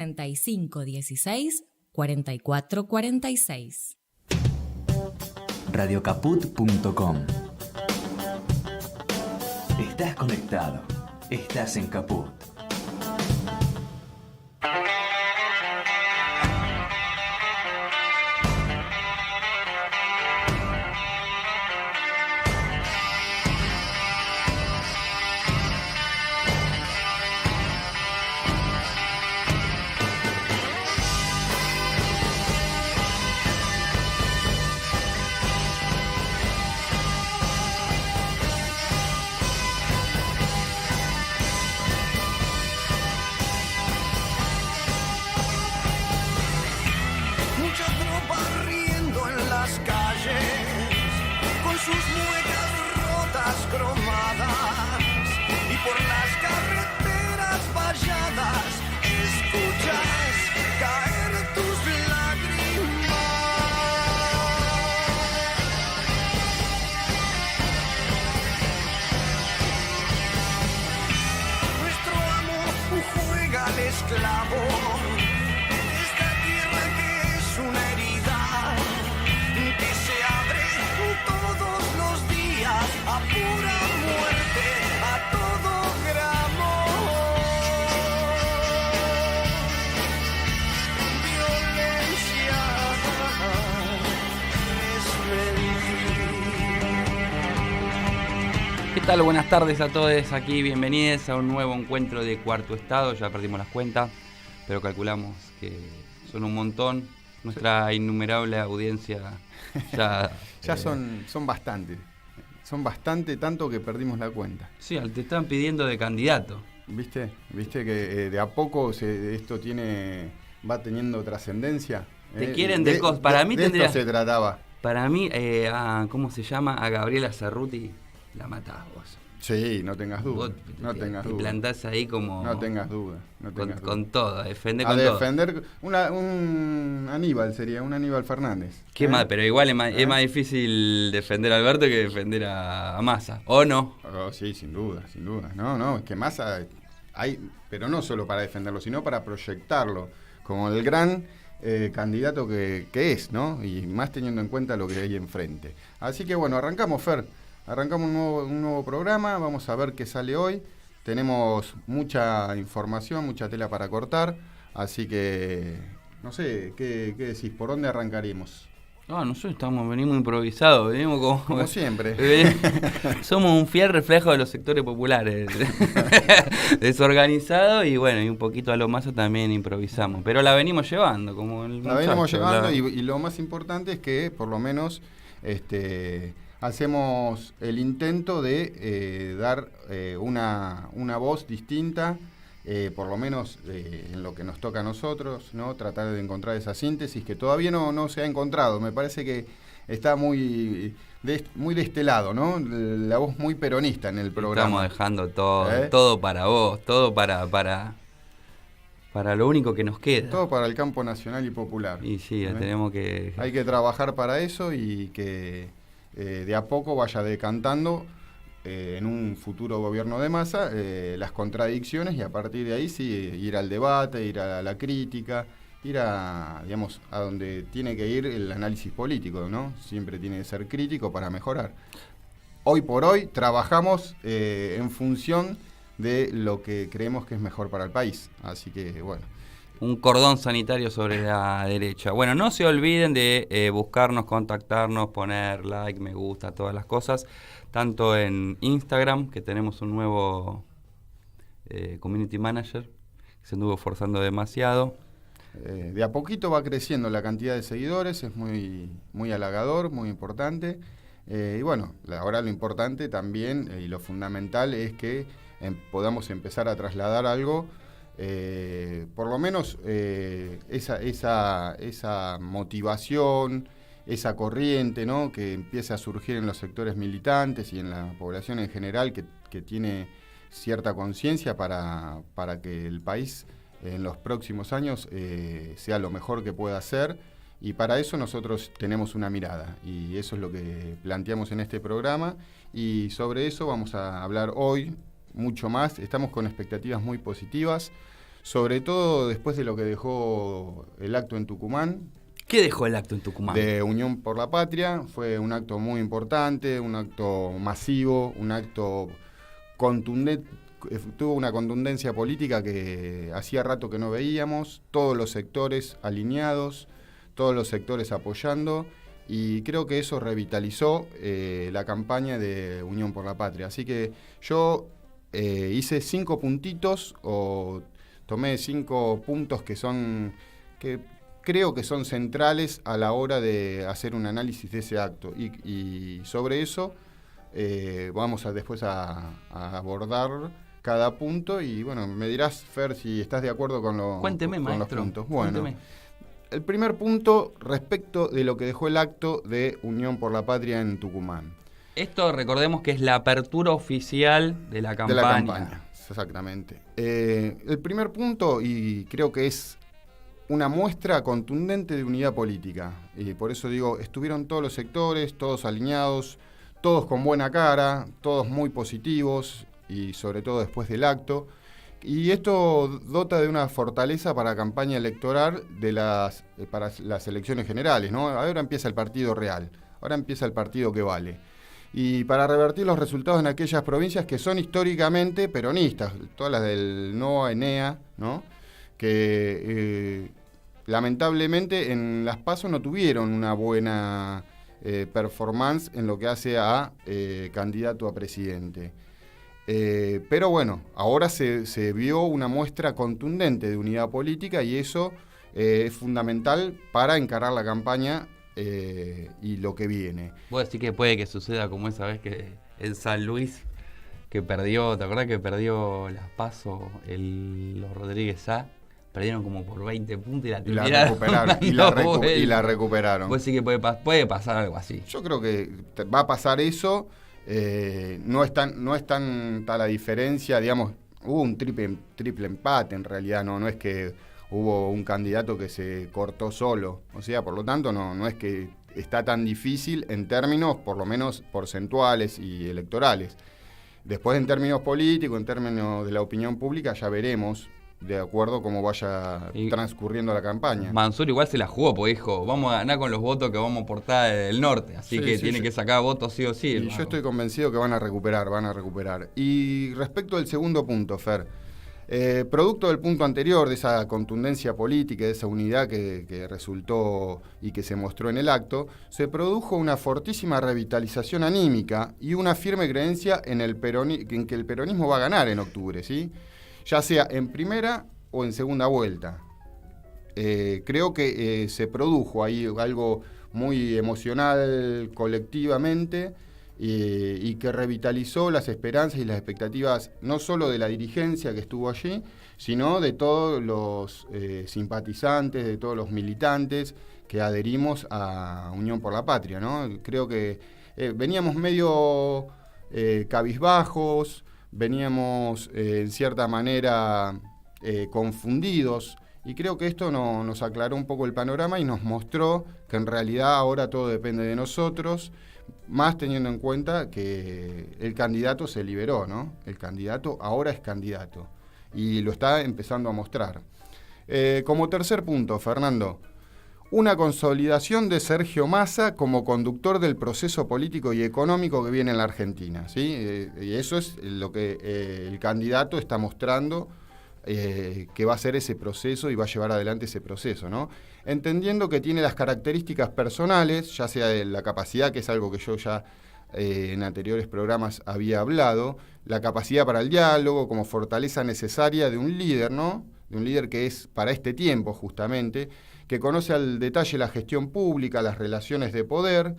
3516 4446. Radiocaput.com. Estás conectado. Estás en Caput. ¿Qué tal? Buenas tardes a todos aquí, bienvenidos a un nuevo encuentro de Cuarto Estado. Ya perdimos las cuentas, pero calculamos que son un montón. Nuestra innumerable audiencia ya... ya son bastantes. Son bastante, tanto que perdimos la cuenta. Sí, te están pidiendo de candidato. ¿Viste que de a poco esto va teniendo trascendencia? Te quieren de cosas. Para mí tendría... esto se trataba. Para mí, ¿cómo se llama? A Gabriela Cerruti la matás vos. Sí, no tengas duda. Te plantás ahí como... No tengas duda. Con todo, a defender con todo. A defender un Aníbal sería, un Aníbal Fernández. Qué mal, pero igual es más difícil defender a Alberto que defender a Massa, ¿o no? Oh, sí, sin duda. No, es que Massa hay, pero no solo para defenderlo, sino para proyectarlo como el gran candidato que es, ¿no? Y más teniendo en cuenta lo que hay enfrente. Así que bueno, arrancamos, Fer. Arrancamos un nuevo programa, vamos a ver qué sale hoy. Tenemos mucha información, mucha tela para cortar, así que no sé, ¿qué decís? ¿Por dónde arrancaríamos? Nosotros venimos improvisados, venimos como siempre. Somos un fiel reflejo de los sectores populares, desorganizados y bueno, y un poquito a lo más también improvisamos, pero la venimos llevando como el muchacho. La venimos llevando y lo más importante es que por lo menos hacemos el intento de dar una voz distinta, por lo menos en lo que nos toca a nosotros, ¿no? Tratar de encontrar esa síntesis que todavía no se ha encontrado. Me parece que está muy de este lado, ¿no? La voz muy peronista en el programa. Estamos dejando todo para vos, todo para lo único que nos queda. Todo para el campo nacional y popular. Y sí, tenemos que... Hay que trabajar para eso y que... de a poco vaya decantando en un futuro gobierno de Massa las contradicciones y a partir de ahí sí ir al debate, ir a la crítica, ir a donde tiene que ir el análisis político, ¿no? Siempre tiene que ser crítico para mejorar. Hoy por hoy trabajamos en función de lo que creemos que es mejor para el país, así que bueno. Un cordón sanitario sobre la derecha. Bueno, no se olviden de buscarnos, contactarnos, poner like, me gusta, todas las cosas. Tanto en Instagram, que tenemos un nuevo community manager, que se anduvo forzando demasiado. De a poquito va creciendo la cantidad de seguidores, es muy, muy halagador, muy importante. Y bueno, ahora lo importante también y lo fundamental es que podamos empezar a trasladar algo. Por lo menos esa motivación, esa corriente, ¿no? Que empieza a surgir en los sectores militantes y en la población en general que tiene cierta conciencia para que el país en los próximos años sea lo mejor que pueda ser, y para eso nosotros tenemos una mirada y eso es lo que planteamos en este programa, y sobre eso vamos a hablar hoy mucho más. Estamos con expectativas muy positivas. sobre todo después de lo que dejó el acto en Tucumán, ¿Qué dejó el acto en Tucumán? de Unión por la Patria. Fue un acto muy importante, un acto masivo, un acto contundente, tuvo una contundencia política que hacía rato que no veíamos, todos los sectores alineados, todos los sectores apoyando, y creo que eso revitalizó la campaña de Unión por la Patria. Así que yo hice 5 puntitos, o tomé 5 puntos que creo que son centrales a la hora de hacer un análisis de ese acto, y sobre eso vamos después a abordar cada punto, y bueno, me dirás, Fer, si estás de acuerdo con, Cuénteme, con los maestro. puntos. Bueno, Cuénteme. el primer punto respecto de lo que dejó el acto de Unión por la Patria en Tucumán. Esto recordemos que es la apertura oficial de la campaña. De la campaña, exactamente. El primer punto, y creo que es una muestra contundente de unidad política, y por eso digo, estuvieron todos los sectores, todos alineados, todos con buena cara, todos muy positivos, y sobre todo después del acto. Y esto dota de una fortaleza para la campaña electoral para las elecciones generales, ¿no? Ahora empieza el partido real, ahora empieza el partido que vale. Y para revertir los resultados en aquellas provincias que son históricamente peronistas, todas las del NOA, ENEA, ¿no? Que lamentablemente en las PASO no tuvieron una buena performance en lo que hace a candidato a presidente. Pero bueno, ahora se vio una muestra contundente de unidad política, y eso es fundamental para encarar la campaña y lo que viene. Vos decís que puede que suceda como esa vez que en San Luis, que perdió, ¿te acordás que perdió las PASO los Rodríguez Sá? Perdieron como por 20 puntos y la recuperaron. y la recuperaron. Vos decís que puede pasar algo así. Yo creo que va a pasar eso. No es tanta la diferencia, digamos, hubo un triple empate en realidad, no es que hubo un candidato que se cortó solo, o sea, por lo tanto no es que está tan difícil en términos por lo menos porcentuales y electorales. Después, en términos políticos, en términos de la opinión pública, ya veremos de acuerdo a cómo vaya transcurriendo la campaña. Mansur igual se la jugó, porque dijo, vamos a ganar con los votos que vamos a aportar del norte, así que tiene que sacar votos sí o sí. Y yo estoy convencido que van a recuperar. Y respecto al segundo punto, Fer, producto del punto anterior, de esa contundencia política, de esa unidad que resultó y que se mostró en el acto, se produjo una fortísima revitalización anímica y una firme creencia en que el peronismo va a ganar en octubre, ¿sí? Ya sea en primera o en segunda vuelta. Creo que se produjo ahí algo muy emocional colectivamente, y que revitalizó las esperanzas y las expectativas no solo de la dirigencia que estuvo allí, sino de todos los simpatizantes, de todos los militantes que adherimos a Unión por la Patria, ¿no? Creo que veníamos medio cabizbajos, veníamos en cierta manera confundidos, y creo que esto nos aclaró un poco el panorama y nos mostró que en realidad ahora todo depende de nosotros, más teniendo en cuenta que el candidato se liberó, ¿no? El candidato ahora es candidato y lo está empezando a mostrar. Como tercer punto, Fernando, una consolidación de Sergio Massa como conductor del proceso político y económico que viene en la Argentina, ¿sí? Y eso es lo que el candidato está mostrando, que va a hacer ese proceso y va a llevar adelante ese proceso, ¿no? Entendiendo que tiene las características personales, ya sea de la capacidad, que es algo que yo ya en anteriores programas había hablado, la capacidad para el diálogo como fortaleza necesaria de un líder, ¿no? De un líder que es para este tiempo justamente, que conoce al detalle la gestión pública, las relaciones de poder,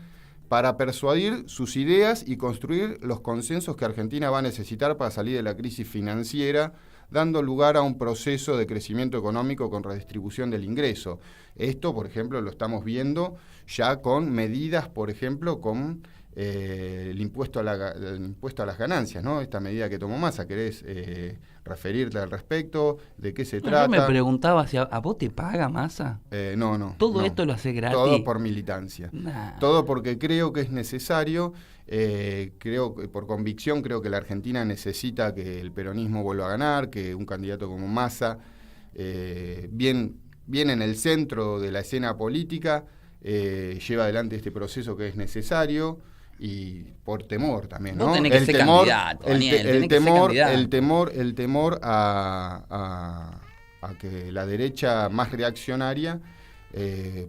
para persuadir sus ideas y construir los consensos que Argentina va a necesitar para salir de la crisis financiera, dando lugar a un proceso de crecimiento económico con redistribución del ingreso. Esto, por ejemplo, lo estamos viendo ya con medidas, por ejemplo, con el impuesto a las ganancias, ¿no? Esta medida que tomó Massa. ¿Querés referirte al respecto? ¿De qué se trata? Yo me preguntaba si a vos te paga Massa. No. ¿Todo esto lo hace gratis? Todo por militancia. Nah. Todo porque creo que es necesario. Creo que por convicción creo que la Argentina necesita que el peronismo vuelva a ganar, que un candidato como Massa bien en el centro de la escena política, lleva adelante este proceso que es necesario y por temor también, ¿no? Vos tenés que ser candidato, Daniel, tenés que ser candidato. El temor a que la derecha más reaccionaria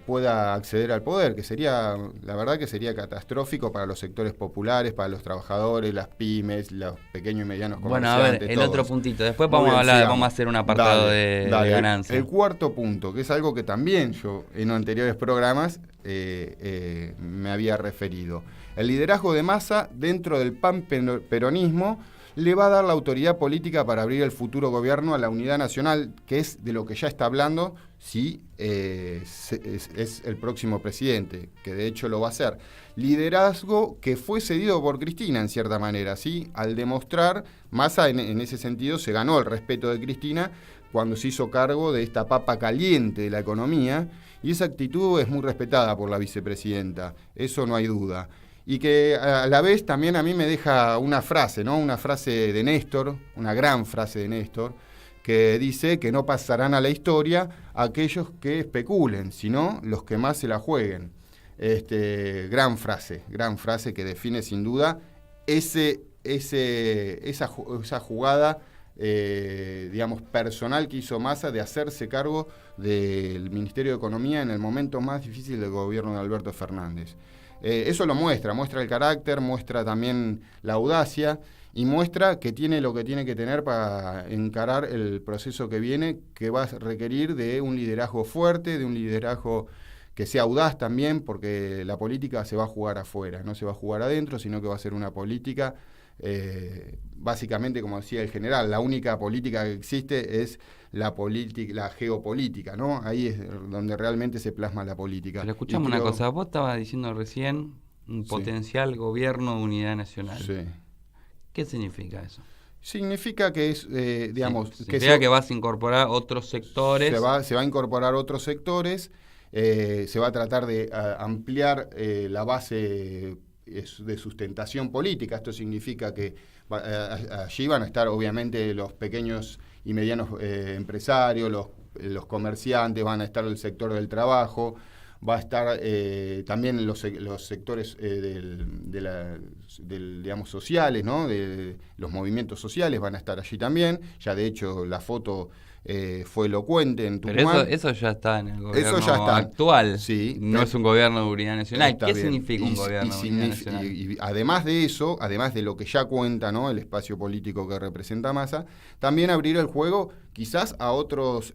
pueda acceder al poder, que sería, la verdad que sería catastrófico para los sectores populares, para los trabajadores, las pymes, los pequeños y medianos comerciantes. Bueno, a ver, el todos. otro puntito. Después vamos a hacer un apartado de ganancia. El cuarto punto, que es algo que también yo en anteriores programas me había referido. El liderazgo de Massa dentro del pan-peronismo le va a dar la autoridad política para abrir el futuro gobierno a la unidad nacional, que es de lo que ya está hablando si es el próximo presidente, que de hecho lo va a hacer. Liderazgo que fue cedido por Cristina en cierta manera, ¿sí? Al demostrar, Massa en ese sentido se ganó el respeto de Cristina cuando se hizo cargo de esta papa caliente de la economía, y esa actitud es muy respetada por la vicepresidenta, eso no hay duda. Y que a la vez también a mí me deja una frase, ¿no? Una frase de Néstor, una gran frase de Néstor, que dice que no pasarán a la historia aquellos que especulen, sino los que más se la jueguen. Gran frase que define sin duda esa jugada, digamos, personal que hizo Massa de hacerse cargo del Ministerio de Economía en el momento más difícil del gobierno de Alberto Fernández. Eso lo muestra el carácter, muestra también la audacia y muestra que tiene lo que tiene que tener para encarar el proceso que viene, que va a requerir de un liderazgo fuerte, de un liderazgo que sea audaz también, porque la política se va a jugar afuera, no se va a jugar adentro, sino que va a ser una política, básicamente, como decía el general, la única política que existe es la geopolítica, ¿no? Ahí es donde realmente se plasma la política. Pero escuchame una cosa, vos estabas diciendo recién un potencial gobierno de unidad nacional. Sí. ¿Qué significa eso? Significa que es, digamos... Significa que vas a incorporar otros sectores. Se va a incorporar otros sectores, se va a tratar de ampliar la base de sustentación política. Esto significa que allí van a estar obviamente los pequeños y medianos empresarios, los comerciantes, van a estar el sector del trabajo, va a estar también los sectores digamos, sociales, ¿no? De los movimientos sociales van a estar allí también. Ya de hecho la foto fue elocuente en Tucumán. Pero eso ya está en el gobierno actual. Sí, no es un gobierno de unidad nacional. ¿Qué bien. significa un gobierno de unidad nacional? Y además de eso, además de lo que ya cuenta, ¿no? El espacio político que representa Massa, también abrir el juego quizás a otros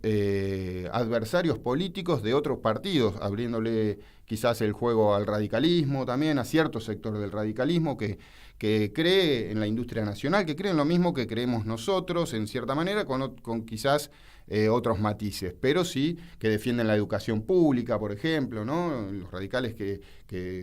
adversarios políticos de otros partidos, abriéndole quizás el juego al radicalismo también, a cierto sector del radicalismo que cree en la industria nacional, que cree en lo mismo que creemos nosotros, en cierta manera, con quizás otros matices, pero sí que defienden la educación pública, por ejemplo, ¿no? Los radicales que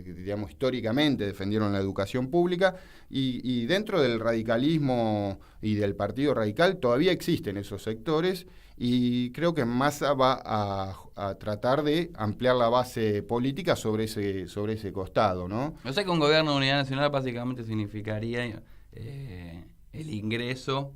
digamos, históricamente defendieron la educación pública, y dentro del radicalismo y del Partido Radical todavía existen esos sectores, y creo que Massa va a tratar de ampliar la base política sobre ese costado, ¿no? O sea que un gobierno de unidad nacional básicamente significaría el ingreso,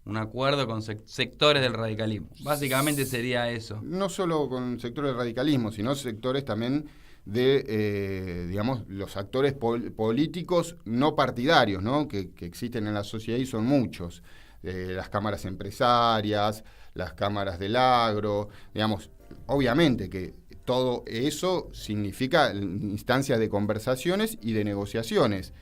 un acuerdo con sectores del radicalismo. Básicamente sería eso. No solo con sectores del radicalismo, sino sectores también de, digamos, los actores políticos no partidarios, ¿no? Que existen en la sociedad y son muchos. Las cámaras empresarias, las cámaras del agro, digamos, obviamente que todo eso significa instancias de conversaciones y de negociaciones,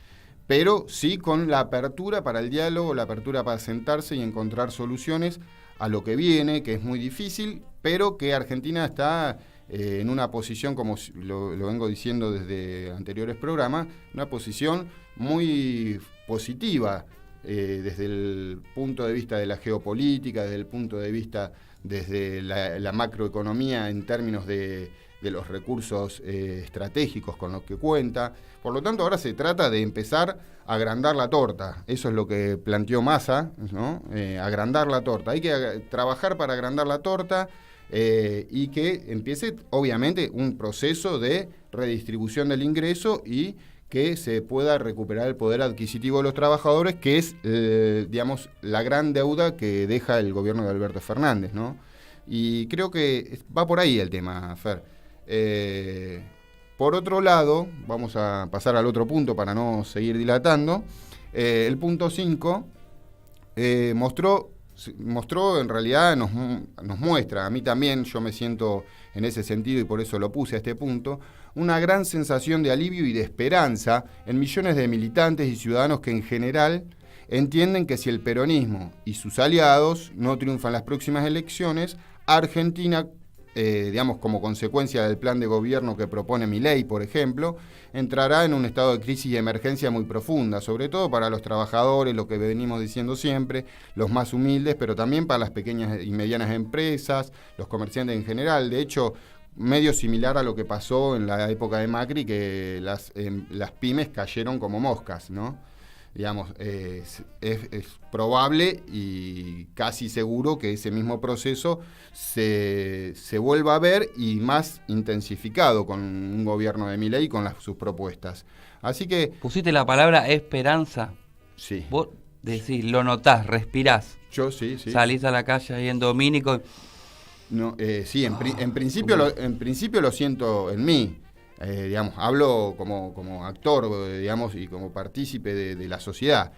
pero sí con la apertura para el diálogo, la apertura para sentarse y encontrar soluciones a lo que viene, que es muy difícil, pero que Argentina está en una posición, como lo vengo diciendo desde anteriores programas, una posición muy positiva, desde el punto de vista de la geopolítica, desde el punto de vista desde la macroeconomía en términos de los recursos estratégicos con los que cuenta. Por lo tanto, ahora se trata de empezar a agrandar la torta. Eso es lo que planteó Massa, ¿no? Agrandar la torta. Hay que trabajar para agrandar la torta y que empiece, obviamente, un proceso de redistribución del ingreso y que se pueda recuperar el poder adquisitivo de los trabajadores, que es, digamos, la gran deuda que deja el gobierno de Alberto Fernández, ¿no? Y creo que va por ahí el tema, Fer. Por otro lado, vamos a pasar al otro punto para no seguir dilatando. El punto 5 mostró, en realidad nos muestra, a mí también, yo me siento en ese sentido y por eso lo puse a este punto, una gran sensación de alivio y de esperanza en millones de militantes y ciudadanos que en general entienden que si el peronismo y sus aliados no triunfan las próximas elecciones, Argentina, digamos como consecuencia del plan de gobierno que propone Milei, por ejemplo, entrará en un estado de crisis y emergencia muy profunda, sobre todo para los trabajadores, lo que venimos diciendo siempre, los más humildes, pero también para las pequeñas y medianas empresas, los comerciantes en general. De hecho, medio similar a lo que pasó en la época de Macri, que las pymes cayeron como moscas, ¿no? Digamos, es probable y casi seguro que ese mismo proceso se vuelva a ver y más intensificado con un gobierno de Milei y con sus propuestas. Así que... Pusiste la palabra esperanza. Sí. Vos decís, lo notás, respirás. Yo sí. Salís a la calle ahí en Domínico. No, sí, en principio lo siento en mí. Digamos, hablo como actor, digamos, y como partícipe de la sociedad.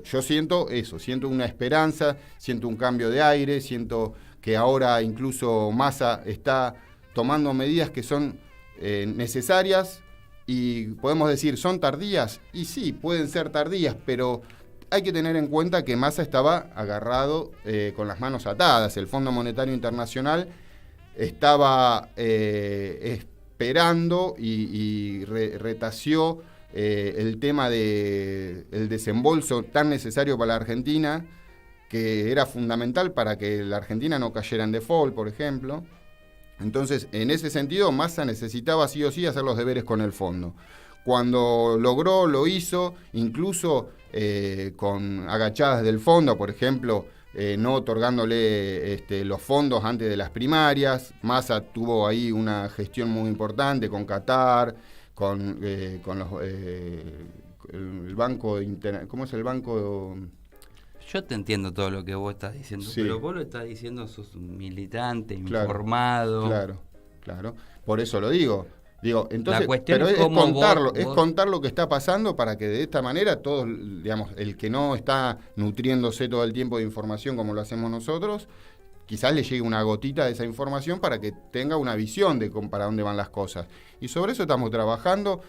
Yo siento eso, siento una esperanza, siento un cambio de aire, siento que ahora incluso Massa está tomando medidas que son necesarias y podemos decir, ¿son tardías? Y sí, pueden ser tardías, pero hay que tener en cuenta que Massa estaba agarrado con las manos atadas. El Fondo Monetario Internacional estaba esperando y retació el tema del desembolso tan necesario para la Argentina, que era fundamental para que la Argentina no cayera en default, por ejemplo. Entonces, en ese sentido, Massa necesitaba sí o sí hacer los deberes con el fondo. Cuando lo hizo, incluso con agachadas del fondo, por ejemplo, no otorgándole los fondos antes de las primarias. Massa tuvo ahí una gestión muy importante con Qatar, con el Banco ¿cómo es el banco? Yo te entiendo todo lo que vos estás diciendo, sí. Pero vos lo estás diciendo, sos un militante, claro, informado. Claro. Por eso lo digo. Entonces, la cuestión pero es contar lo que está pasando para que de esta manera todos, digamos, el que no está nutriéndose todo el tiempo de información como lo hacemos nosotros, quizás le llegue una gotita de esa información para que tenga una visión de para dónde van las cosas. Y sobre eso estamos trabajando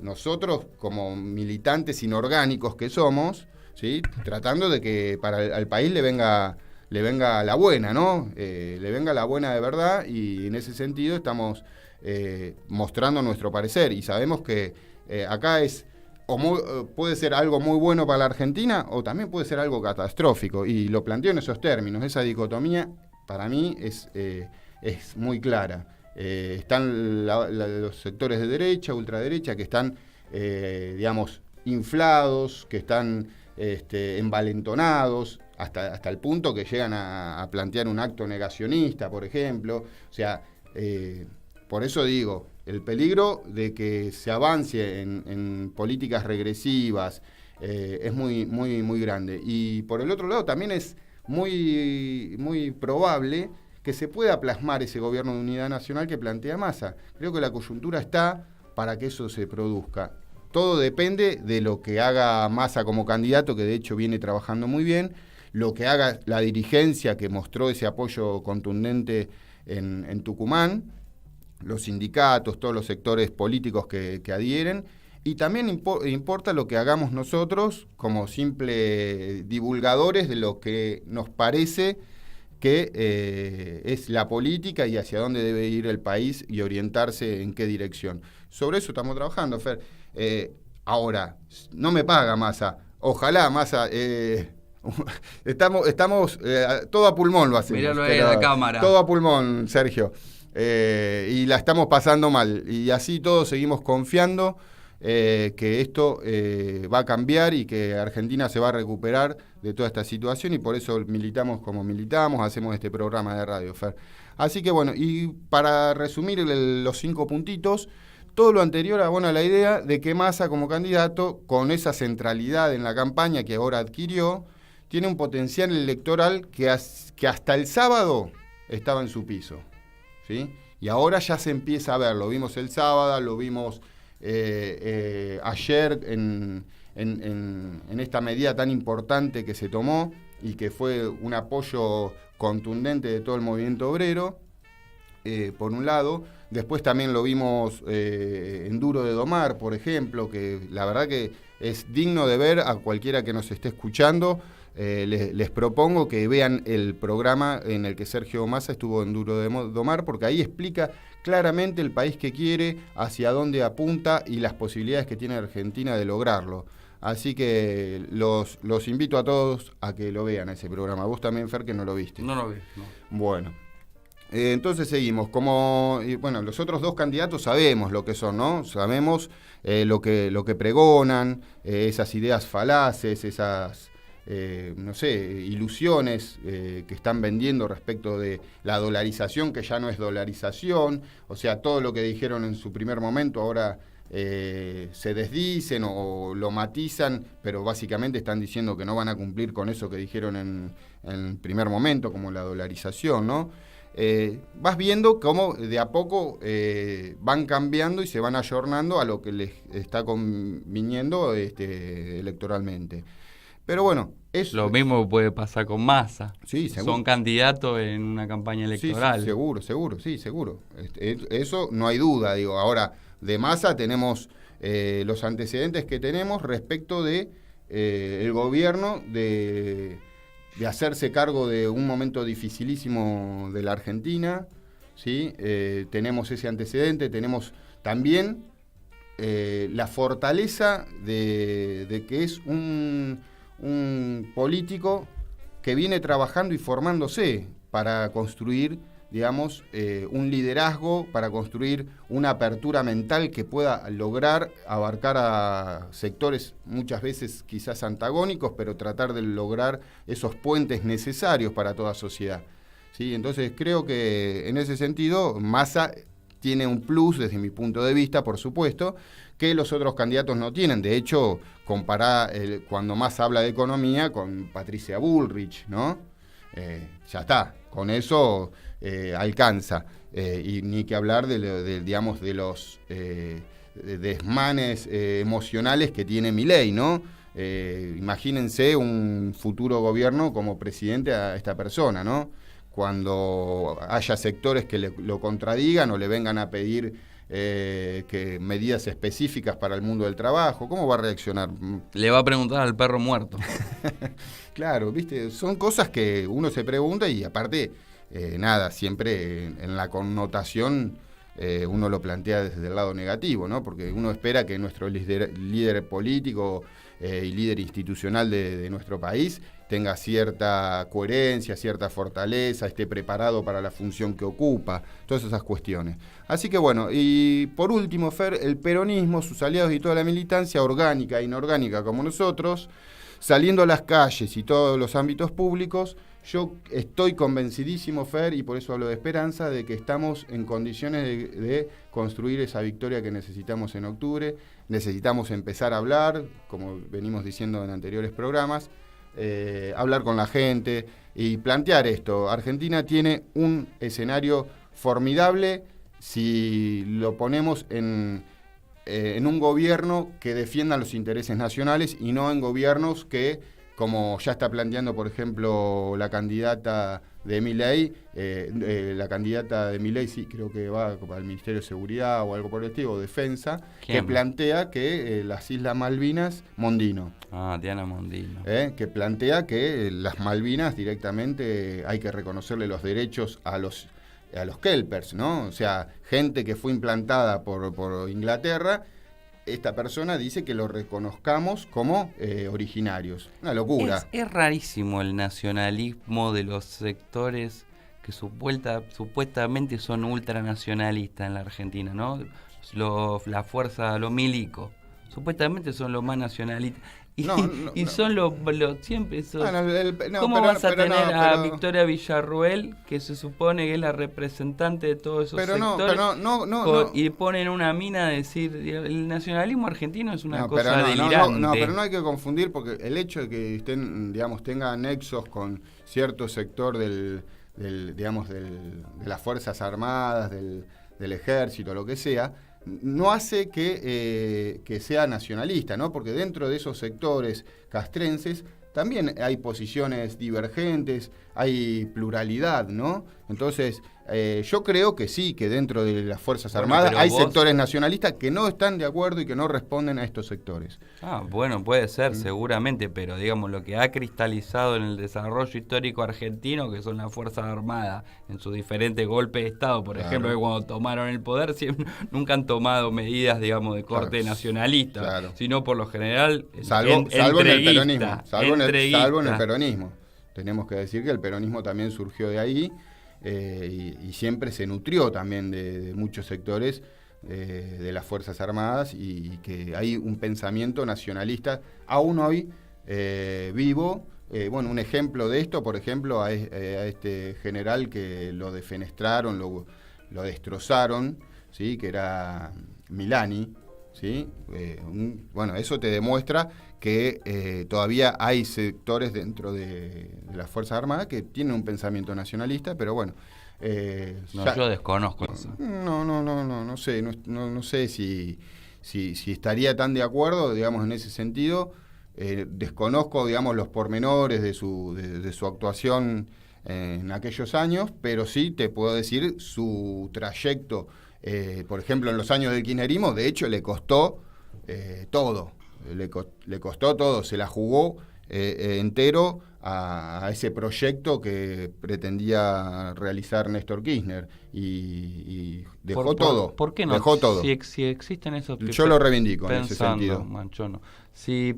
nosotros como militantes inorgánicos que somos, ¿sí? Tratando de que al país le venga la buena, ¿no? Le venga la buena de verdad, y en ese sentido estamos mostrando nuestro parecer, y sabemos que acá puede ser algo muy bueno para la Argentina o también puede ser algo catastrófico, y lo planteo en esos términos. Esa dicotomía para mí es muy clara. Están los sectores de derecha, ultraderecha, que están digamos inflados, que están envalentonados hasta el punto que llegan a plantear un acto negacionista, por ejemplo. O sea, por eso digo, el peligro de que se avance en políticas regresivas es muy, muy, muy grande. Y por el otro lado también es muy, muy probable que se pueda plasmar ese gobierno de unidad nacional que plantea Massa. Creo que la coyuntura está para que eso se produzca. Todo depende de lo que haga Massa como candidato, que de hecho viene trabajando muy bien, lo que haga la dirigencia, que mostró ese apoyo contundente en Tucumán, los sindicatos, todos los sectores políticos que adhieren, y también importa lo que hagamos nosotros como simples divulgadores de lo que nos parece que es la política y hacia dónde debe ir el país y orientarse en qué dirección. Sobre eso estamos trabajando, Fer. Ahora, no me paga Massa. Ojalá Massa... estamos todo a pulmón lo hacemos. Míralo ahí a la cámara. Todo a pulmón, Sergio. Y la estamos pasando mal. Y así todos seguimos confiando que esto va a cambiar y que Argentina se va a recuperar de toda esta situación, y por eso militamos como militamos, hacemos este programa de radio, Fer. Así que bueno, y para resumir los 5 puntitos, todo lo anterior abona la idea de que Massa como candidato, con esa centralidad en la campaña que ahora adquirió, tiene un potencial electoral que hasta el sábado estaba en su piso, ¿sí? Y ahora ya se empieza a ver, lo vimos el sábado, lo vimos ayer en esta medida tan importante que se tomó y que fue un apoyo contundente de todo el movimiento obrero, por un lado. Después también lo vimos en Duro de Domar, por ejemplo, que la verdad que es digno de ver a cualquiera que nos esté escuchando. Les propongo que vean el programa en el que Sergio Massa estuvo en Duro de Domar, porque ahí explica claramente el país que quiere, hacia dónde apunta y las posibilidades que tiene Argentina de lograrlo. Así que los invito a todos a que lo vean ese programa. Vos también, Fer, que no lo viste. No lo vi, no. Bueno. Entonces seguimos. Bueno, los otros dos candidatos sabemos lo que son, ¿no? Sabemos lo que pregonan, esas ideas falaces, esas, no sé, ilusiones que están vendiendo respecto de la dolarización, que ya no es dolarización. O sea, todo lo que dijeron en su primer momento ahora se desdicen o lo matizan, pero básicamente están diciendo que no van a cumplir con eso que dijeron en primer momento, como la dolarización, ¿no? Vas viendo cómo de a poco van cambiando y se van ayornando a lo que les está conviniendo electoralmente. Pero bueno, es lo mismo puede pasar con Massa. Sí, seguro. Son candidatos en una campaña electoral. Sí, seguro, seguro. Eso no hay duda, digo. Ahora, de Massa tenemos los antecedentes que tenemos respecto de el gobierno de hacerse cargo de un momento dificilísimo de la Argentina, ¿sí? Tenemos ese antecedente, tenemos también la fortaleza de que es un político que viene trabajando y formándose para construir, digamos, un liderazgo, para construir una apertura mental que pueda lograr abarcar a sectores muchas veces quizás antagónicos, pero tratar de lograr esos puentes necesarios para toda sociedad, ¿sí? Entonces creo que en ese sentido Massa tiene un plus desde mi punto de vista, por supuesto, que los otros candidatos no tienen. De hecho, compará cuando Massa habla de economía con Patricia Bullrich, ¿no? Ya está, con eso alcanza. Y ni que hablar digamos, de los desmanes emocionales que tiene Milei, ¿no? Imagínense un futuro gobierno como presidente a esta persona, ¿no? Cuando haya sectores que lo contradigan o le vengan a pedir que medidas específicas para el mundo del trabajo, ¿cómo va a reaccionar? Le va a preguntar al perro muerto. Claro, viste, son cosas que uno se pregunta y aparte, siempre en la connotación uno lo plantea desde el lado negativo, ¿no? Porque uno espera que nuestro líder político y líder institucional de nuestro país tenga cierta coherencia, cierta fortaleza, esté preparado para la función que ocupa, todas esas cuestiones. Así que bueno, y por último, Fer, el peronismo, sus aliados y toda la militancia, orgánica e inorgánica como nosotros, saliendo a las calles y todos los ámbitos públicos, yo estoy convencidísimo, Fer, y por eso hablo de esperanza, de que estamos en condiciones de construir esa victoria que necesitamos en octubre. Necesitamos empezar a hablar, como venimos diciendo en anteriores programas, hablar con la gente y plantear esto. Argentina tiene un escenario formidable si lo ponemos en un gobierno que defienda los intereses nacionales y no en gobiernos que, como ya está planteando, por ejemplo, la candidata de Milei, sí, creo que va al Ministerio de Seguridad o algo por el estilo, o Defensa, ¿quién? Que plantea que las Islas Malvinas, Mondino. Diana Mondino. Que plantea que las Malvinas directamente hay que reconocerle los derechos a los kelpers, ¿no? O sea, gente que fue implantada por Inglaterra. Esta persona dice que lo reconozcamos como originarios. Una locura. Es rarísimo el nacionalismo de los sectores que supuestamente son ultranacionalistas en la Argentina, ¿no? La fuerza, los milicos, supuestamente son los más nacionalistas. Son los siempre son. ¿Cómo vas a tener a Victoria Villarruel, que se supone que es la representante de todos esos sectores? Y ponen una mina a decir, el nacionalismo argentino es una cosa delirante. Pero no hay que confundir, porque el hecho de que tenga nexos con cierto sector del de las Fuerzas Armadas, del Ejército, lo que sea, no hace que sea nacionalista, ¿no? Porque dentro de esos sectores castrenses también hay posiciones divergentes, hay pluralidad, ¿no? Entonces, yo creo que sí, que dentro de las Fuerzas Armadas hay sectores nacionalistas que no están de acuerdo y que no responden a estos sectores. Bueno, puede ser, seguramente, pero digamos, lo que ha cristalizado en el desarrollo histórico argentino, que son las Fuerzas Armadas, en sus diferentes golpes de Estado, por ejemplo, que cuando tomaron el poder, nunca han tomado medidas, digamos, de corte nacionalista, sino por lo general, salvo en el peronismo. Salvo en el peronismo. Tenemos que decir que el peronismo también surgió de ahí, y siempre se nutrió también de muchos sectores de las Fuerzas Armadas, y que hay un pensamiento nacionalista aún hoy vivo. Un ejemplo de esto, por ejemplo, a este general que lo defenestraron, lo destrozaron, ¿sí? Que era Milani, ¿sí? Eso te demuestra que todavía hay sectores dentro de las Fuerzas Armadas que tienen un pensamiento nacionalista, pero bueno. Yo desconozco eso. No sé si estaría tan de acuerdo, digamos, en ese sentido. Desconozco, digamos, los pormenores de su actuación en aquellos años, pero sí te puedo decir su trayecto. Por ejemplo, en los años del kirchnerismo, de hecho, le costó todo. Le costó todo, se la jugó entero a ese proyecto que pretendía realizar Néstor Kirchner, y dejó todo. ¿Por qué no? Dejó todo. Si existen esos... Yo lo reivindico en ese sentido. Yo no. Si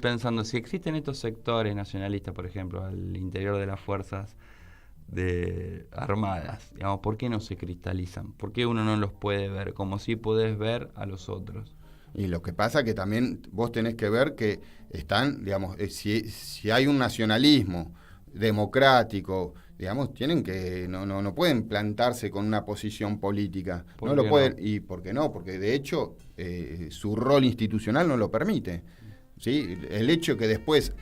existen estos sectores nacionalistas, por ejemplo, al interior de las Fuerzas Armadas, digamos, ¿por qué no se cristalizan? ¿Por qué uno no los puede ver como si podés ver a los otros? Y lo que pasa que también vos tenés que ver que están, digamos, si hay un nacionalismo democrático, digamos, tienen que no pueden plantarse con una posición política. No lo pueden. ¿Y por qué no? Porque de hecho su rol institucional no lo permite. ¿Sí? El hecho que después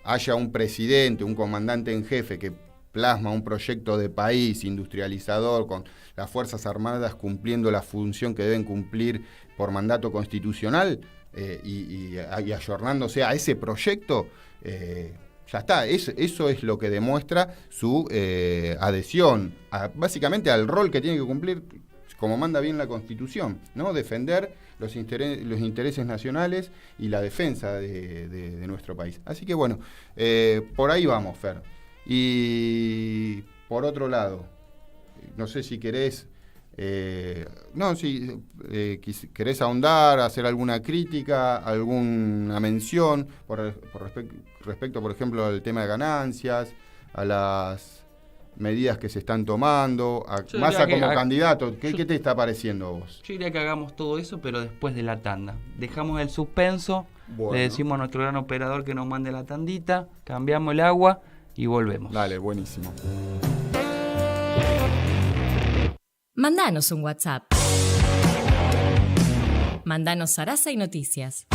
haya un presidente, un comandante en jefe que plasma un proyecto de país industrializador con las Fuerzas Armadas cumpliendo la función que deben cumplir por mandato constitucional, y ayornándose a ese proyecto, ya está. Eso es lo que demuestra su adhesión básicamente al rol que tiene que cumplir, como manda bien la Constitución, ¿no? Defender los intereses nacionales y la defensa de nuestro país. Así que bueno, por ahí vamos, Fer. Y por otro lado, no sé si querés querés ahondar, hacer alguna crítica, alguna mención respecto, por ejemplo, al tema de ganancias, a las medidas que se están tomando, a Massa como candidato. ¿Qué te está pareciendo a vos? Yo diría que hagamos todo eso, pero después de la tanda. Dejamos el suspenso, le decimos a nuestro gran operador que nos mande la tandita, cambiamos el agua y volvemos. Dale, buenísimo. Mandanos un WhatsApp. Mandanos Sarasa y Noticias.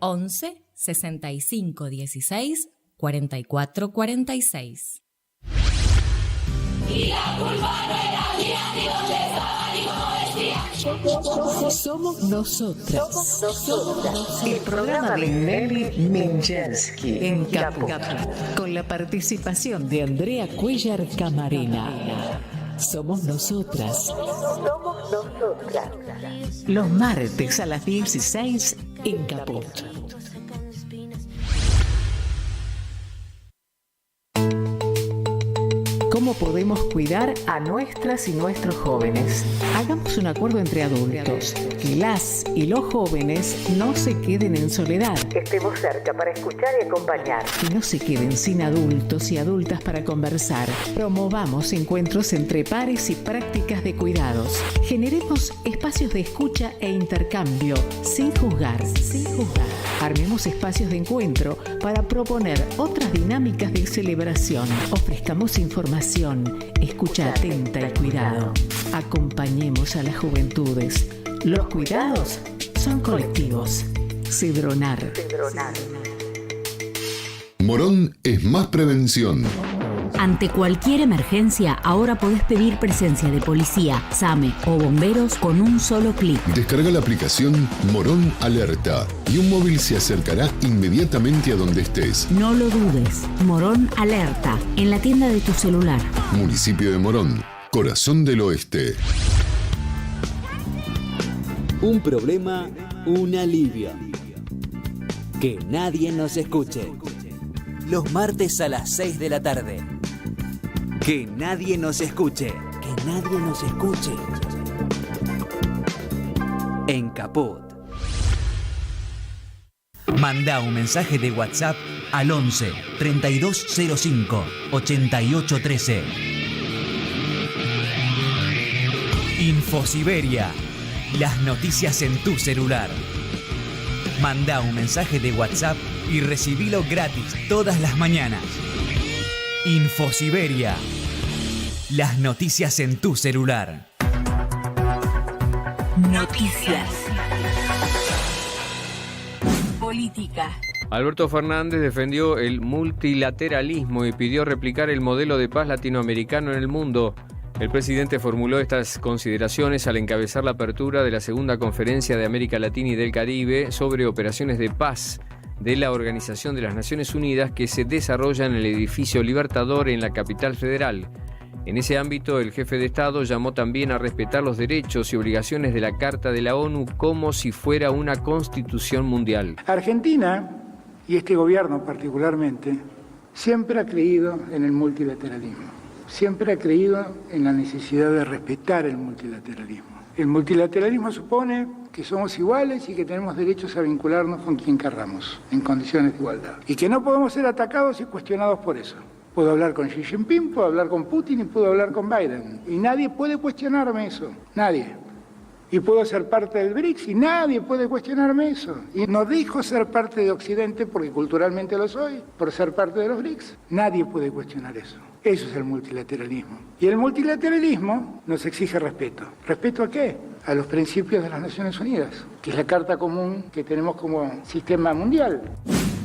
11 65 16 44 46. Y la culpa no era mía, ni dónde estaba, ni cómo decía. Somos nosotras. El programa de Nelly Minchersky en Caput, con la participación de Andrea Cuellar Camarena. Somos nosotras. Los martes a las 16 en Caput. ¿Cómo podemos cuidar a nuestras y nuestros jóvenes? Hagamos un acuerdo entre adultos, que las y los jóvenes no se queden en soledad. Estemos cerca para escuchar y acompañar. Que no se queden sin adultos y adultas para conversar. Promovamos encuentros entre pares y prácticas de cuidados. Generemos espacios de escucha e intercambio, sin juzgar. Armemos espacios de encuentro para proponer otras dinámicas de celebración. Ofrezcamos información, escucha atenta y cuidado. Acompañemos a las juventudes. Los cuidados son colectivos. Cedronar. Morón es más prevención. Ante cualquier emergencia, ahora podés pedir presencia de policía, SAME o bomberos con un solo clic. Descarga la aplicación Morón Alerta y un móvil se acercará inmediatamente a donde estés. No lo dudes. Morón Alerta, en la tienda de tu celular. Municipio de Morón, corazón del oeste. Un problema, un alivio. Que nadie nos escuche. Los martes a las 6 de la tarde. Que nadie nos escuche. Que nadie nos escuche. En Caput. Manda un mensaje de WhatsApp al 11 3205 8813. Infosiberia. Las noticias en tu celular. Manda un mensaje de WhatsApp y recibilo gratis todas las mañanas. Infosiberia. Las noticias en tu celular. Noticias. Política. Alberto Fernández defendió el multilateralismo y pidió replicar el modelo de paz latinoamericano en el mundo. El presidente formuló estas consideraciones al encabezar la apertura de la segunda conferencia de América Latina y del Caribe sobre operaciones de paz de la Organización de las Naciones Unidas que se desarrolla en el edificio Libertador en la capital federal. En ese ámbito, el jefe de Estado llamó también a respetar los derechos y obligaciones de la Carta de la ONU como si fuera una constitución mundial. Argentina, y este gobierno particularmente, siempre ha creído en el multilateralismo. Siempre ha creído en la necesidad de respetar el multilateralismo. El multilateralismo supone que somos iguales y que tenemos derechos a vincularnos con quien querramos, en condiciones de igualdad. Y que no podemos ser atacados y cuestionados por eso. Puedo hablar con Xi Jinping, puedo hablar con Putin y puedo hablar con Biden. Y nadie puede cuestionarme eso. Nadie. Y puedo ser parte del BRICS y nadie puede cuestionarme eso. Y no dejo ser parte de Occidente porque culturalmente lo soy, por ser parte de los BRICS. Nadie puede cuestionar eso. Eso es el multilateralismo. Y el multilateralismo nos exige respeto. ¿Respeto a qué? A los principios de las Naciones Unidas, que es la carta común que tenemos como sistema mundial.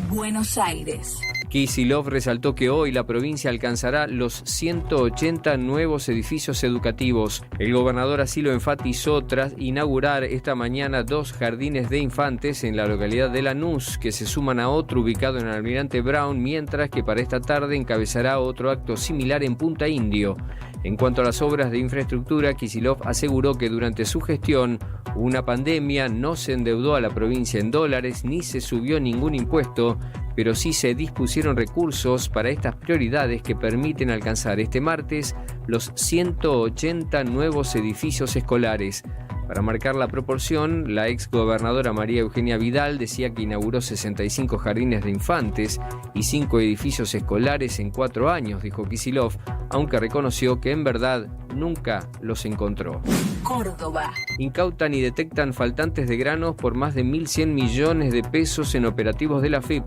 Buenos Aires. Kicillof resaltó que hoy la provincia alcanzará los 180 nuevos edificios educativos. El gobernador así lo enfatizó tras inaugurar esta mañana 2 jardines de infantes en la localidad de Lanús, que se suman a otro ubicado en Almirante Brown, mientras que para esta tarde encabezará otro acto similar en Punta Indio. En cuanto a las obras de infraestructura, Kicillof aseguró que durante su gestión una pandemia no se endeudó a la provincia en dólares ni se subió ningún impuesto, pero sí se dispusieron recursos para estas prioridades que permiten alcanzar este martes los 180 nuevos edificios escolares. Para marcar la proporción, la exgobernadora María Eugenia Vidal decía que inauguró 65 jardines de infantes y 5 edificios escolares en 4 años, dijo Kicillof, aunque reconoció que en verdad nunca los encontró. Córdoba. Incautan y detectan faltantes de granos por más de 1.100 millones de pesos en operativos de la AFIP.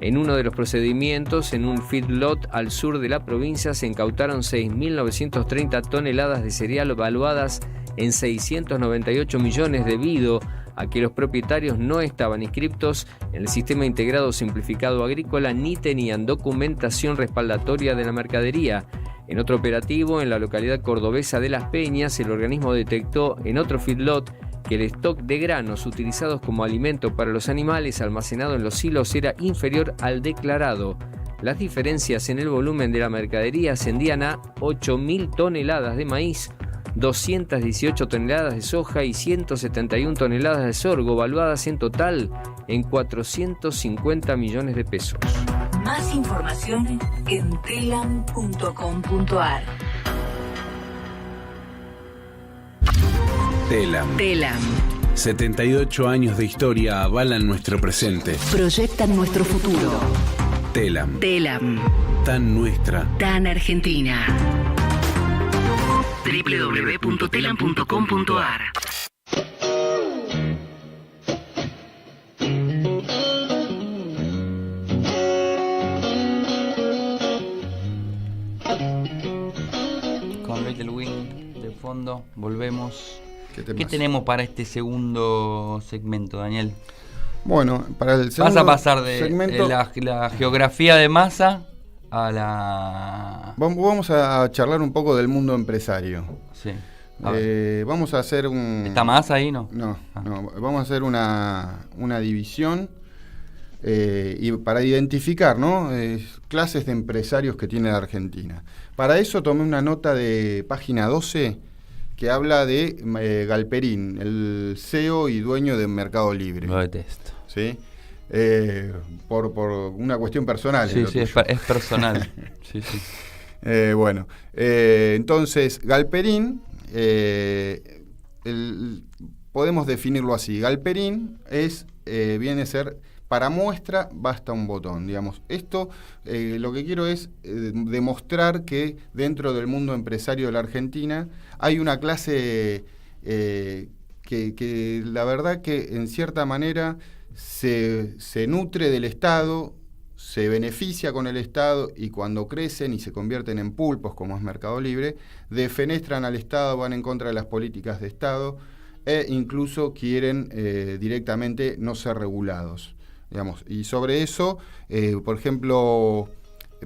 En uno de los procedimientos, en un feedlot al sur de la provincia, se incautaron 6.930 toneladas de cereal valuadas en 698 millones debido a que los propietarios no estaban inscriptos en el Sistema Integrado Simplificado Agrícola ni tenían documentación respaldatoria de la mercadería. En otro operativo, en la localidad cordobesa de Las Peñas, el organismo detectó en otro feedlot que el stock de granos utilizados como alimento para los animales almacenado en los silos era inferior al declarado. Las diferencias en el volumen de la mercadería ascendían a 8.000 toneladas de maíz, 218 toneladas de soja y 171 toneladas de sorgo, valuadas en total en 450 millones de pesos. Más información en telam.com.ar. Telam. 78 años de historia avalan nuestro presente. Proyectan nuestro futuro. Telam. Tan nuestra. Tan argentina. www.telam.com.ar. Con Little Wing de fondo, volvemos. ¿Qué tenemos para este segundo segmento, Daniel? Bueno, para el segundo vas a pasar de segmento, la geografía de Massa a la... Vamos a charlar un poco del mundo empresario. Sí. Vamos a hacer un... ¿Está más ahí, no? No. Vamos a hacer una división y para identificar, ¿no? Clases de empresarios que tiene la Argentina. Para eso tomé una nota de página 12 que habla de Galperín, el CEO y dueño de Mercado Libre. Lo detesto. ¿Sí? Por una cuestión personal. Sí, es personal. Sí. Bueno, entonces Galperín, podemos definirlo así. Galperín viene a ser, para muestra basta un botón, digamos. Esto lo que quiero es demostrar que dentro del mundo empresario de la Argentina hay una clase que la verdad que en cierta manera se nutre del Estado, se beneficia con el Estado y cuando crecen y se convierten en pulpos, como es Mercado Libre, defenestran al Estado, van en contra de las políticas de Estado e incluso quieren directamente no ser regulados, digamos. Y sobre eso, por ejemplo,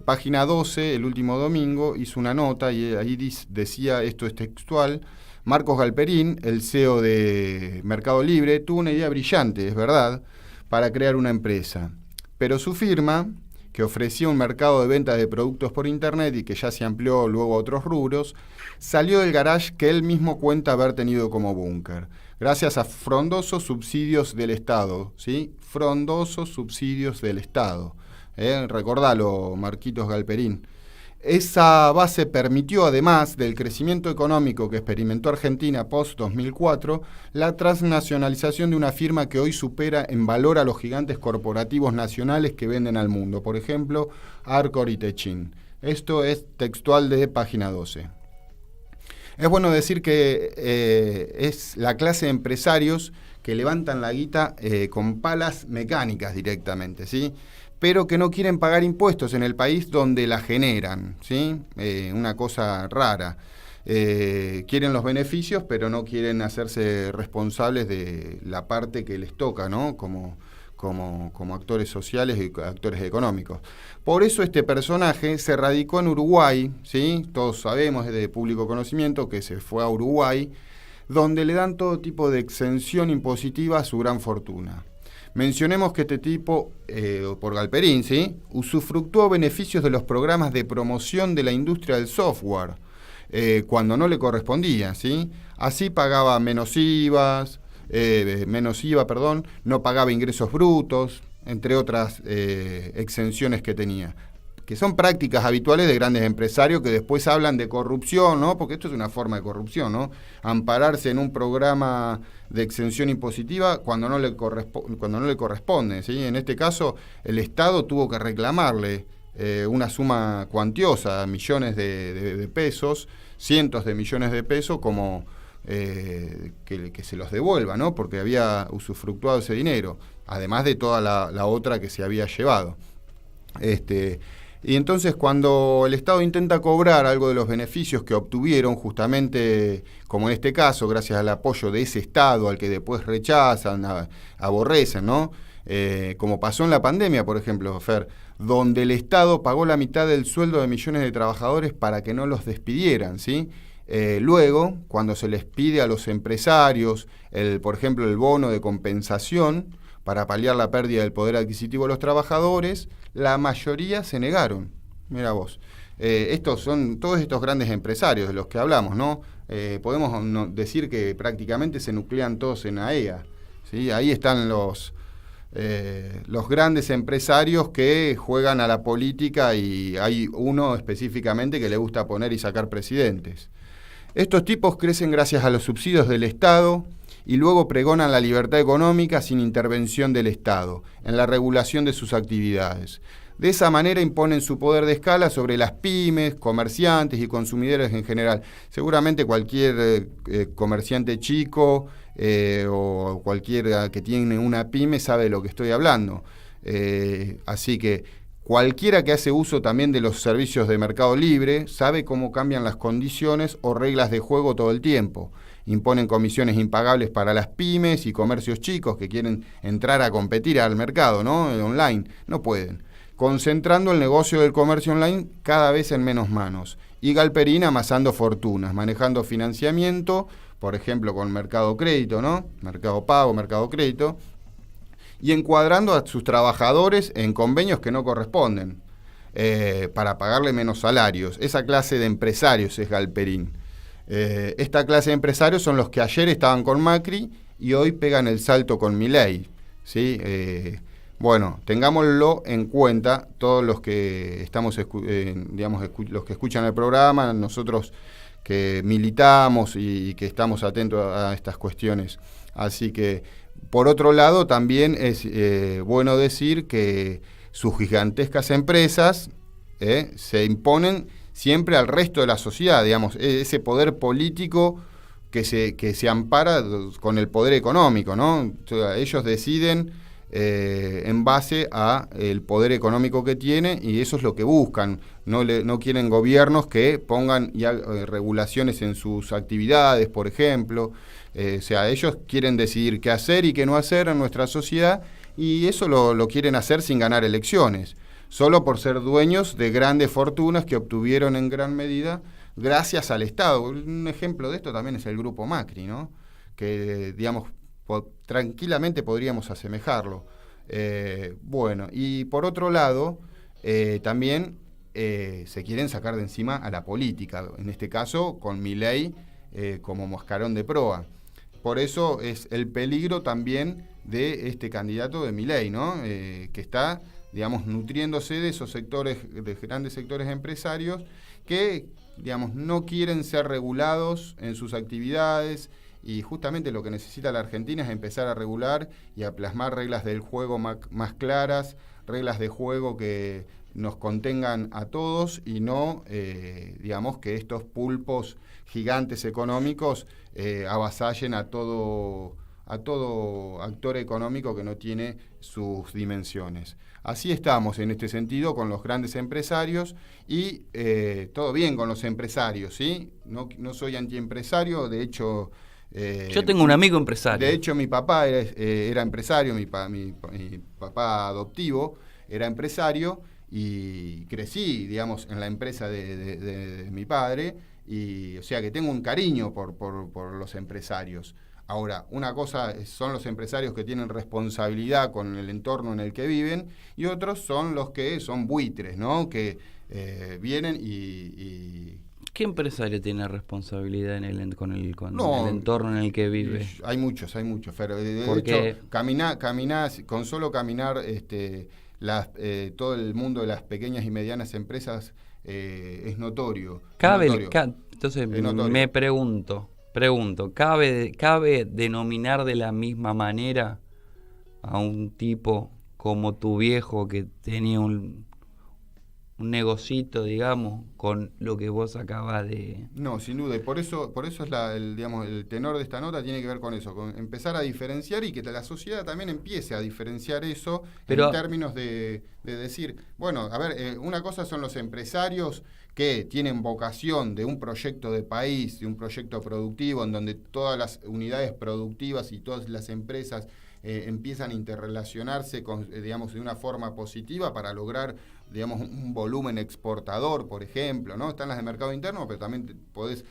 página 12, el último domingo, hizo una nota y ahí decía, esto es textual: Marcos Galperín, el CEO de Mercado Libre, tuvo una idea brillante, es verdad, para crear una empresa. Pero su firma, que ofrecía un mercado de venta de productos por Internet y que ya se amplió luego a otros rubros, salió del garage que él mismo cuenta haber tenido como búnker, gracias a frondosos subsidios del Estado, ¿sí? Frondosos subsidios del Estado. Recordalo, Marquitos Galperín. Esa base permitió, además del crecimiento económico que experimentó Argentina post-2004, la transnacionalización de una firma que hoy supera en valor a los gigantes corporativos nacionales que venden al mundo, por ejemplo, Arcor y Techin. Esto es textual de página 12. Es bueno decir que es la clase de empresarios que levantan la guita con palas mecánicas directamente, ¿sí? Pero que no quieren pagar impuestos en el país donde la generan, ¿sí? Una cosa rara. Quieren los beneficios, pero no quieren hacerse responsables de la parte que les toca, ¿no? Como actores sociales y actores económicos. Por eso este personaje se radicó en Uruguay, ¿sí? Todos sabemos, es de público conocimiento, que se fue a Uruguay, donde le dan todo tipo de exención impositiva a su gran fortuna. Mencionemos que este tipo, por Galperín, ¿sí?, usufructuó beneficios de los programas de promoción de la industria del software, cuando no le correspondía, ¿sí? Así pagaba menos IVA, no pagaba ingresos brutos, entre otras exenciones que tenía, que son prácticas habituales de grandes empresarios que después hablan de corrupción, ¿no? Porque esto es una forma de corrupción, ¿no? Ampararse en un programa de exención impositiva cuando no le corresponde, ¿sí? En este caso, el Estado tuvo que reclamarle una suma cuantiosa, millones de pesos, cientos de millones de pesos, como que se los devuelva, ¿no? Porque había usufructuado ese dinero, además de toda la otra que se había llevado. Y entonces cuando el Estado intenta cobrar algo de los beneficios que obtuvieron, justamente como en este caso, gracias al apoyo de ese Estado al que después rechazan, aborrecen, ¿no? Como pasó en la pandemia, por ejemplo, Fer, donde el Estado pagó la mitad del sueldo de millones de trabajadores para que no los despidieran, ¿sí? Luego, cuando se les pide a los empresarios, por ejemplo, el bono de compensación para paliar la pérdida del poder adquisitivo de los trabajadores, la mayoría se negaron. Mira vos. Estos son todos estos grandes empresarios de los que hablamos, ¿no? Podemos decir que prácticamente se nuclean todos en AEA, ¿sí? Ahí están los grandes empresarios que juegan a la política y hay uno específicamente que le gusta poner y sacar presidentes. Estos tipos crecen gracias a los subsidios del Estado y luego pregonan la libertad económica sin intervención del Estado en la regulación de sus actividades. De esa manera imponen su poder de escala sobre las pymes, comerciantes y consumidores en general. Seguramente cualquier comerciante chico o cualquiera que tiene una pyme sabe de lo que estoy hablando. Así que cualquiera que hace uso también de los servicios de Mercado Libre sabe cómo cambian las condiciones o reglas de juego todo el tiempo. Imponen comisiones impagables para las pymes y comercios chicos que quieren entrar a competir al mercado, ¿no? Online. No pueden. concentrando el negocio del comercio online cada vez en menos manos. Y Galperín amasando fortunas, manejando financiamiento, por ejemplo con Mercado Crédito, ¿no? Mercado Pago, Mercado Crédito, y encuadrando a sus trabajadores en convenios que no corresponden, para pagarle menos salarios. Esa clase de empresarios es Galperín. Esta clase de empresarios son los que ayer estaban con Macri y hoy pegan el salto con Milei, ¿sí? Bueno, tengámoslo en cuenta todos los que estamos, los que escuchan el programa, nosotros que militamos y que estamos atentos a estas cuestiones. Así que, por otro lado, también es bueno decir que sus gigantescas empresas se imponen siempre al resto de la sociedad, digamos, ese poder político que se ampara con el poder económico, ¿no? O sea, ellos deciden en base a el poder económico que tiene, y eso es lo que buscan. No quieren gobiernos que pongan ya regulaciones en sus actividades, por ejemplo. O sea, ellos quieren decidir qué hacer y qué no hacer en nuestra sociedad, y eso lo quieren hacer sin ganar elecciones, solo por ser dueños de grandes fortunas que obtuvieron en gran medida gracias al Estado. Un ejemplo de esto también es el Grupo Macri, ¿no? Que, digamos, tranquilamente podríamos asemejarlo. Bueno, y por otro lado, también se quieren sacar de encima a la política, en este caso con Milei como mascarón de proa. Por eso es el peligro también de este candidato de Milei, ¿no? Que está, digamos, nutriéndose de esos sectores, de grandes sectores empresarios que, digamos, no quieren ser regulados en sus actividades, y justamente lo que necesita la Argentina es empezar a regular y a plasmar reglas del juego más claras, reglas de juego que nos contengan a todos, y no, digamos, que estos pulpos gigantes económicos avasallen a todo actor económico que no tiene sus dimensiones. Así estamos en este sentido con los grandes empresarios, y todo bien con los empresarios, ¿sí? No soy antiempresario, de hecho... yo tengo un amigo empresario. De hecho, mi papá era empresario, mi papá adoptivo era empresario, y crecí, digamos, en la empresa de mi padre, y o sea que tengo un cariño por los empresarios. Ahora, una cosa son los empresarios que tienen responsabilidad con el entorno en el que viven, y otros son los que son buitres, ¿no? Que vienen y... ¿Qué empresario tiene responsabilidad con el entorno en el que vive? Hay muchos, pero de hecho, con solo caminar todo el mundo de las pequeñas y medianas empresas es notorio. Entonces me pregunto, ¿cabe denominar de la misma manera a un tipo como tu viejo que tenía un negocito, digamos, con lo que vos acabas de... No, sin duda, y por eso es el tenor de esta nota tiene que ver con eso, con empezar a diferenciar, y que la sociedad también empiece a diferenciar eso, en términos de decir, bueno, a ver, una cosa son los empresarios que tienen vocación de un proyecto de país, de un proyecto productivo, en donde todas las unidades productivas y todas las empresas empiezan a interrelacionarse de una forma positiva para lograr, digamos, un volumen exportador, por ejemplo, ¿no? Están las de mercado interno, pero también podés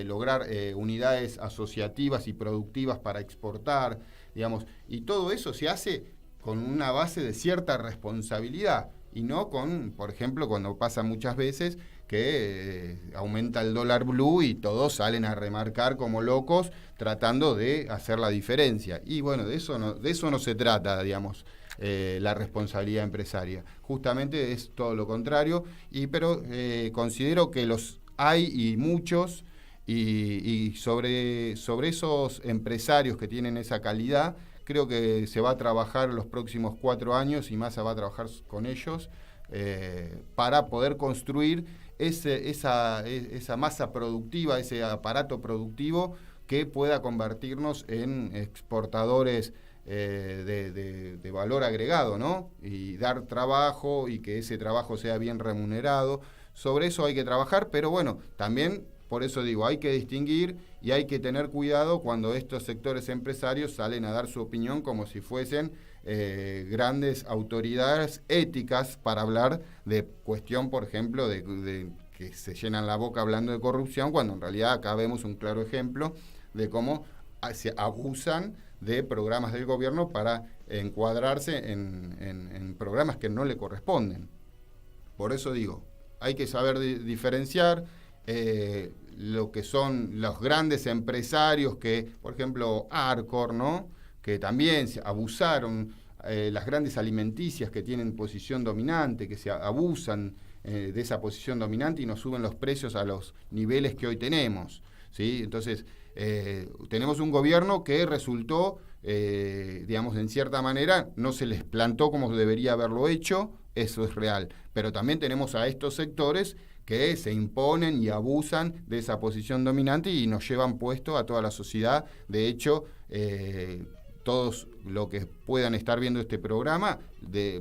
lograr unidades asociativas y productivas para exportar, digamos, y todo eso se hace con una base de cierta responsabilidad, y no con, por ejemplo, cuando pasa muchas veces que aumenta el dólar blue y todos salen a remarcar como locos tratando de hacer la diferencia. Y bueno, de eso no se trata, digamos, la responsabilidad empresaria. Justamente es todo lo contrario, pero considero que los hay, y muchos, y sobre esos empresarios que tienen esa calidad, creo que se va a trabajar los próximos 4 años, y más se va a trabajar con ellos para poder construir esa masa productiva, ese aparato productivo que pueda convertirnos en exportadores de valor agregado, ¿no? Y dar trabajo, y que ese trabajo sea bien remunerado. Sobre eso hay que trabajar, pero bueno, también, por eso digo, hay que distinguir y hay que tener cuidado cuando estos sectores empresarios salen a dar su opinión como si fuesen grandes autoridades éticas para hablar de cuestión, por ejemplo, de que se llenan la boca hablando de corrupción, cuando en realidad acá vemos un claro ejemplo de cómo se abusan de programas del gobierno para encuadrarse en programas que no le corresponden. Por eso digo, hay que saber diferenciar lo que son los grandes empresarios que, por ejemplo, Arcor, ¿no?, que también abusaron, las grandes alimenticias que tienen posición dominante, que se abusan de esa posición dominante y nos suben los precios a los niveles que hoy tenemos, ¿sí? Entonces, tenemos un gobierno que resultó, digamos, en cierta manera, no se les plantó como debería haberlo hecho, eso es real, pero también tenemos a estos sectores que se imponen y abusan de esa posición dominante y nos llevan puesto a toda la sociedad. De hecho, todos los que puedan estar viendo este programa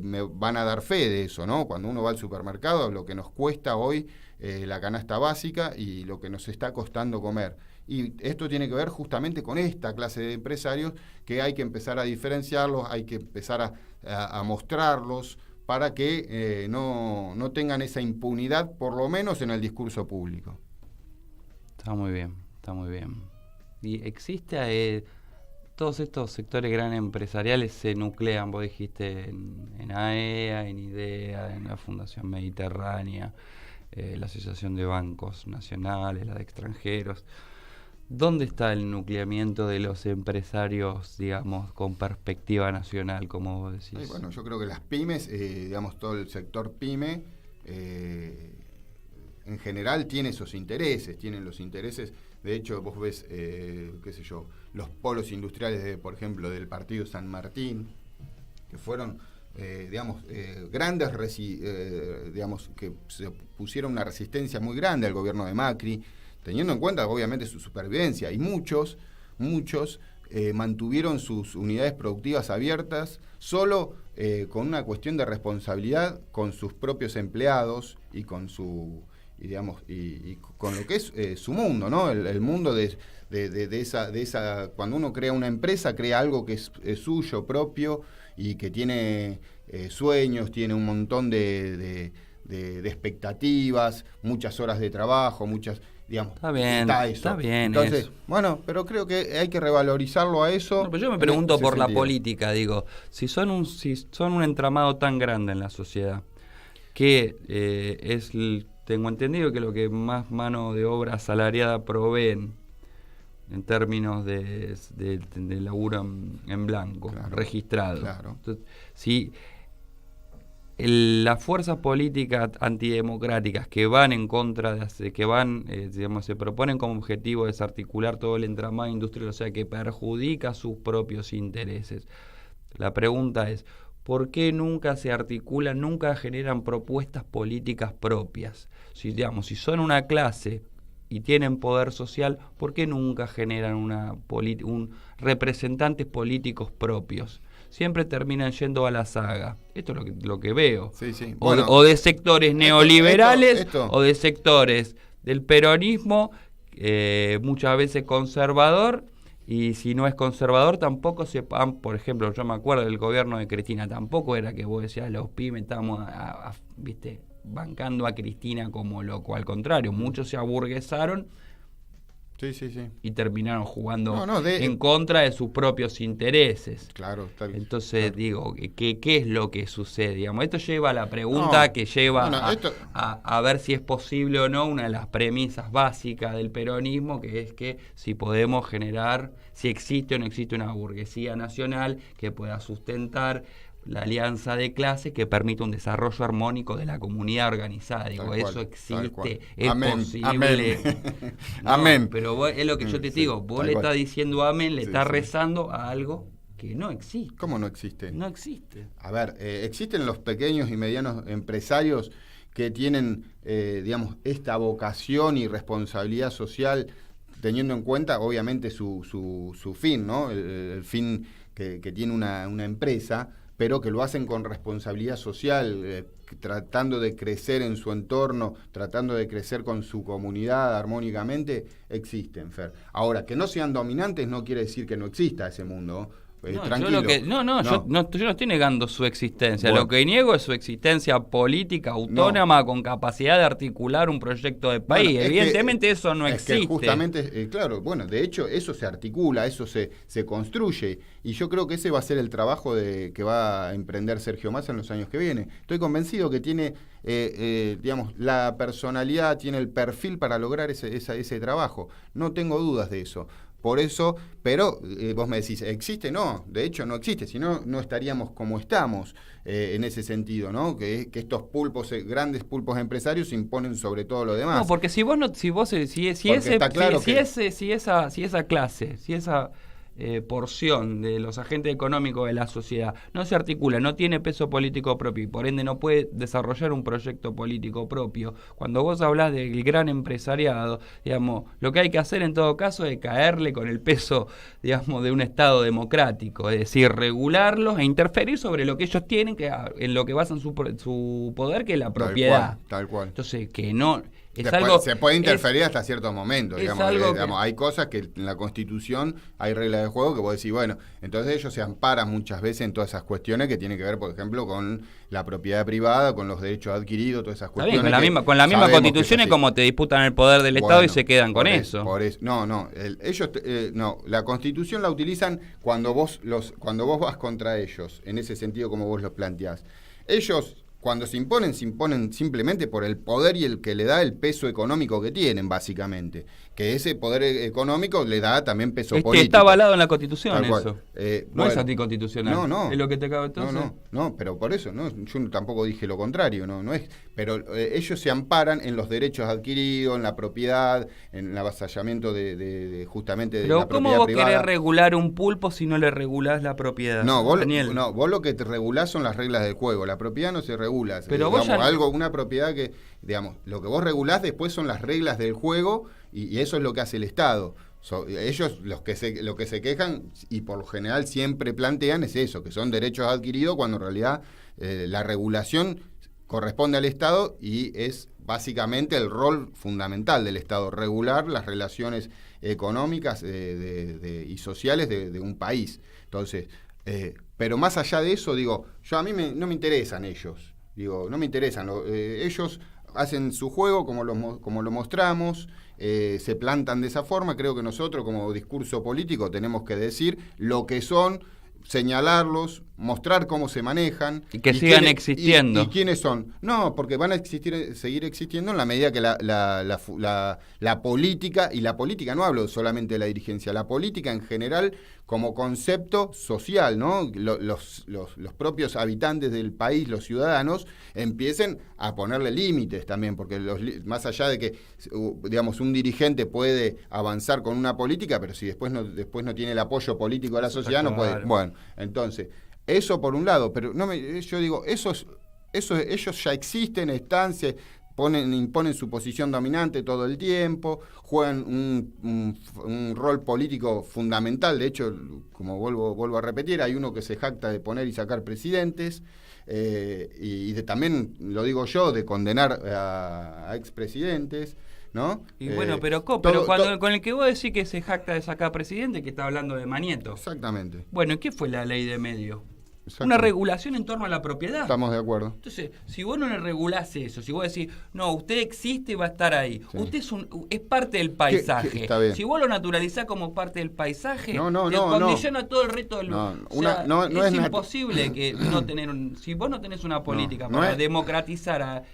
me van a dar fe de eso, ¿no? Cuando uno va al supermercado, lo que nos cuesta hoy la canasta básica y lo que nos está costando comer. Y esto tiene que ver justamente con esta clase de empresarios que hay que empezar a diferenciarlos, hay que empezar a mostrarlos para que no tengan esa impunidad, por lo menos en el discurso público. Está muy bien, está muy bien. Y existe... todos estos sectores gran empresariales se nuclean, vos dijiste, en AEA, en IDEA, en la Fundación Mediterránea, la Asociación de Bancos Nacionales, la de Extranjeros. ¿Dónde está el nucleamiento de los empresarios, digamos, con perspectiva nacional, como vos decís? Bueno, yo creo que las pymes, digamos, todo el sector pyme, en general tiene esos intereses, tienen los intereses. De hecho, vos ves, qué sé yo, los polos industriales, por ejemplo, del partido San Martín, que fueron, digamos, grandes, digamos, que se pusieron una resistencia muy grande al gobierno de Macri, teniendo en cuenta, obviamente, su supervivencia. Y muchos mantuvieron sus unidades productivas abiertas solo con una cuestión de responsabilidad con sus propios empleados y con su... y digamos y con lo que es su mundo, ¿no? El mundo de esa cuando uno crea una empresa, crea algo que es suyo, propio, y que tiene sueños, tiene un montón de expectativas, muchas horas de trabajo, digamos, está bien entonces eso. Bueno, pero creo que hay que revalorizarlo a eso. No, pero yo me pregunto por la política, digo, si son un entramado tan grande en la sociedad, que tengo entendido que lo que más mano de obra asalariada proveen en términos de laburo en blanco, claro, registrado. Claro. Entonces, si las fuerzas políticas antidemocráticas que van en contra digamos, se proponen como objetivo desarticular todo el entramado industrial, o sea, que perjudica sus propios intereses. La pregunta es, ¿por qué nunca se articulan, nunca generan propuestas políticas propias? Si son una clase y tienen poder social, ¿por qué nunca generan representantes políticos propios? Siempre terminan yendo a la saga. Esto es lo que veo. Sí, sí. O de sectores neoliberales o de sectores del peronismo, muchas veces conservador. Y si no es conservador, tampoco por ejemplo, yo me acuerdo del gobierno de Cristina, tampoco era que vos decías, los pymes estamos, bancando a Cristina como loco. Al contrario, muchos se aburguesaron y terminaron jugando en contra de sus propios intereses. Claro, está bien. Entonces, digo, ¿qué es lo que sucede? Digamos, esto lleva a la pregunta que lleva a ver si es posible o no una de las premisas básicas del peronismo, que es que si podemos generar, si existe o no existe una burguesía nacional que pueda sustentar la alianza de clases que permite un desarrollo armónico de la comunidad organizada. Digo, eso existe, es posible. Amén. Pero vos, es lo que yo te digo, vos le estás diciendo amén, le estás rezando a algo que no existe. ¿Cómo no existe? No existe. A ver, existen los pequeños y medianos empresarios que tienen, digamos, esta vocación y responsabilidad social, teniendo en cuenta, obviamente, su fin, ¿no? El fin que tiene una empresa, pero que lo hacen con responsabilidad social, tratando de crecer en su entorno, tratando de crecer con su comunidad armónicamente, existen, Fer. Ahora, que no sean dominantes no quiere decir que no exista ese mundo. tranquilo. Yo no estoy negando su existencia. Bueno. Lo que niego es su existencia política, autónoma, con capacidad de articular un proyecto de país. Bueno, evidentemente eso no existe. Que justamente, claro, bueno, de hecho eso se articula, eso se construye, y yo creo que ese va a ser el trabajo que va a emprender Sergio Massa en los años que vienen. Estoy convencido que tiene, digamos, la personalidad, tiene el perfil para lograr ese trabajo. No tengo dudas de eso. Por eso, pero vos me decís, ¿existe? No, de hecho no existe, si no, no estaríamos como estamos en ese sentido, ¿no? Que estos pulpos, grandes pulpos empresarios imponen sobre todo lo demás. No, porque si esa clase, si esa porción de los agentes económicos de la sociedad no se articula, no tiene peso político propio y por ende no puede desarrollar un proyecto político propio, cuando vos hablás del gran empresariado, digamos, lo que hay que hacer en todo caso es caerle con el peso, digamos, de un Estado democrático, es decir, regularlos e interferir sobre lo que ellos tienen, en lo que basan su poder, que es la propiedad. Tal cual. Entonces, que no... Se puede interferir hasta cierto momento, digamos, hay cosas que en la Constitución hay reglas de juego que vos decís, bueno, entonces ellos se amparan muchas veces en todas esas cuestiones que tienen que ver, por ejemplo, con la propiedad privada, con los derechos adquiridos, todas esas cuestiones. Bien, con la misma Constitución es como te disputan el poder del Estado y se quedan con eso. La Constitución la utilizan cuando vos vas contra ellos, en ese sentido como vos los planteás. Ellos, cuando se imponen simplemente por el poder y el que le da el peso económico que tienen, básicamente. Que ese poder económico le da también peso político. Está avalado en la Constitución eso. No es anticonstitucional. No. ¿Es lo que te cabe entonces? No, pero por eso, ¿no? Yo tampoco dije lo contrario, no es. Pero ellos se amparan en los derechos adquiridos, en la propiedad, en el avasallamiento justamente de la propiedad privada. Pero ¿cómo vos querés regular un pulpo si no le regulás la propiedad? Vos lo que te regulás son las reglas del juego. La propiedad no se regula. Pero una propiedad que, digamos, lo que vos regulás después son las reglas del juego y eso es lo que hace el Estado. Ellos lo que se quejan y por lo general siempre plantean es eso, que son derechos adquiridos cuando en realidad la regulación corresponde al Estado y es básicamente el rol fundamental del Estado, regular las relaciones económicas y sociales de un país. Entonces, pero más allá de eso, digo, a mí no me interesan ellos. No me interesan. Ellos hacen su juego como lo mostramos, se plantan de esa forma. Creo que nosotros como discurso político tenemos que decir lo que son, señalarlos, mostrar cómo se manejan. Y que sigan existiendo. ¿Y quiénes son? No, porque van a seguir existiendo en la medida que la política, y la política no hablo solamente de la dirigencia, la política en general como concepto social, ¿no? Los propios habitantes del país, los ciudadanos, empiecen a ponerle límites también, porque más allá de que, digamos, un dirigente puede avanzar con una política, pero si después no tiene el apoyo político de la sociedad, no puede. Bueno, entonces, eso por un lado, pero yo digo, ellos ya existen, imponen su posición dominante todo el tiempo, juegan un rol político fundamental. De hecho, como vuelvo a repetir, hay uno que se jacta de poner y sacar presidentes, también, lo digo yo, de condenar a expresidentes, ¿no? Y bueno, pero con el que vos decís que se jacta de sacar presidente, que está hablando de Manieto. Exactamente. Bueno, ¿y qué fue la ley de medio? Una regulación en torno a la propiedad. Estamos de acuerdo. Entonces, si vos no le regulás eso, si vos decís, no, usted existe y va a estar ahí, sí. Usted es parte del paisaje. Está bien. Si vos lo naturalizás como parte del paisaje, te condiciona todo el resto del mundo. Es imposible que si vos no tenés una política para democratizar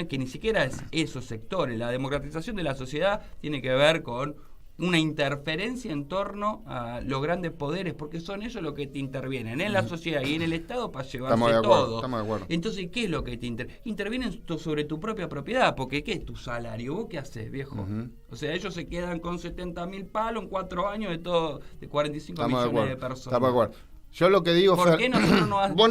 que ni siquiera es esos sectores. La democratización de la sociedad tiene que ver con una interferencia en torno a los grandes poderes, porque son ellos los que te intervienen en la sociedad y en el Estado para llevarse todo. Estamos de acuerdo. Entonces, ¿qué es lo que te intervienen sobre tu propia propiedad? Porque ¿qué es tu salario? ¿Vos qué haces, viejo? O sea, ellos se quedan con 70.000 palos en 4 años de 45 millones de personas. Estamos de acuerdo. Yo lo que digo, ¿por qué nosotros no vos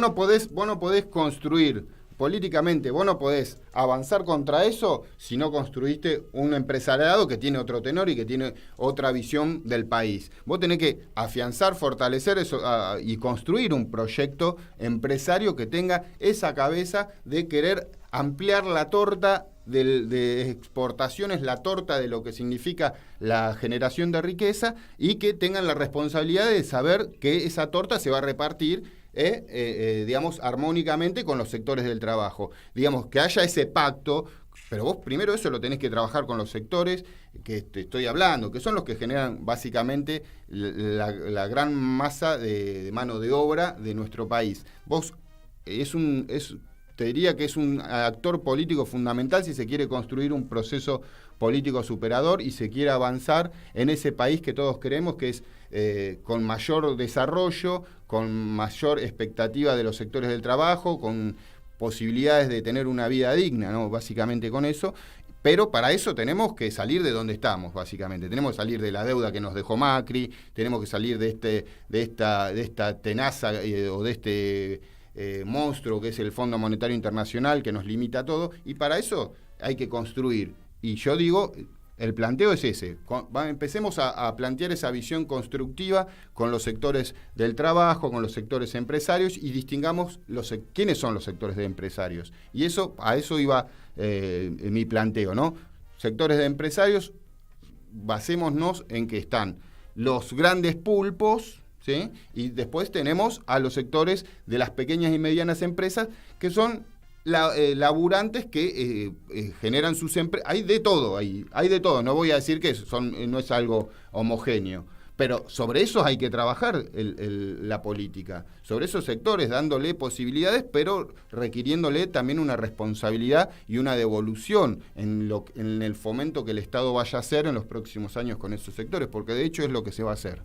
no podés construir políticamente, vos no podés avanzar contra eso si no construiste un empresariado que tiene otro tenor y que tiene otra visión del país. Vos tenés que afianzar, fortalecer eso y construir un proyecto empresario que tenga esa cabeza de querer ampliar la torta de exportaciones la torta de lo que significa la generación de riqueza y que tengan la responsabilidad de saber que esa torta se va a repartir, digamos, armónicamente con los sectores del trabajo. Digamos, que haya ese pacto, pero vos primero eso lo tenés que trabajar con los sectores que te estoy hablando, que son los que generan básicamente la gran masa de mano de obra de nuestro país. Vos te diría que es un actor político fundamental si se quiere construir un proceso político superador y se quiere avanzar en ese país que todos queremos, que es con mayor desarrollo, con mayor expectativa de los sectores del trabajo, con posibilidades de tener una vida digna, ¿no? Básicamente con eso. Pero para eso tenemos que salir de donde estamos, básicamente. Tenemos que salir de la deuda que nos dejó Macri, tenemos que salir de esta tenaza o de este monstruo que es el Fondo Monetario Internacional que nos limita a todo, y para eso hay que construir. Y yo digo, el planteo es ese. Empecemos a plantear esa visión constructiva con los sectores del trabajo, con los sectores empresarios, y distingamos quiénes son los sectores de empresarios. Y a eso iba mi planteo, ¿no? Sectores de empresarios, basémonos en que están los grandes pulpos, ¿sí? Y después tenemos a los sectores de las pequeñas y medianas empresas, que son laburantes que generan sus empresas. Hay de todo, hay de todo. No voy a decir que no es algo homogéneo, pero sobre eso hay que trabajar la política, sobre esos sectores, dándole posibilidades, pero requiriéndole también una responsabilidad y una devolución en el fomento que el Estado vaya a hacer en los próximos años con esos sectores, porque de hecho es lo que se va a hacer.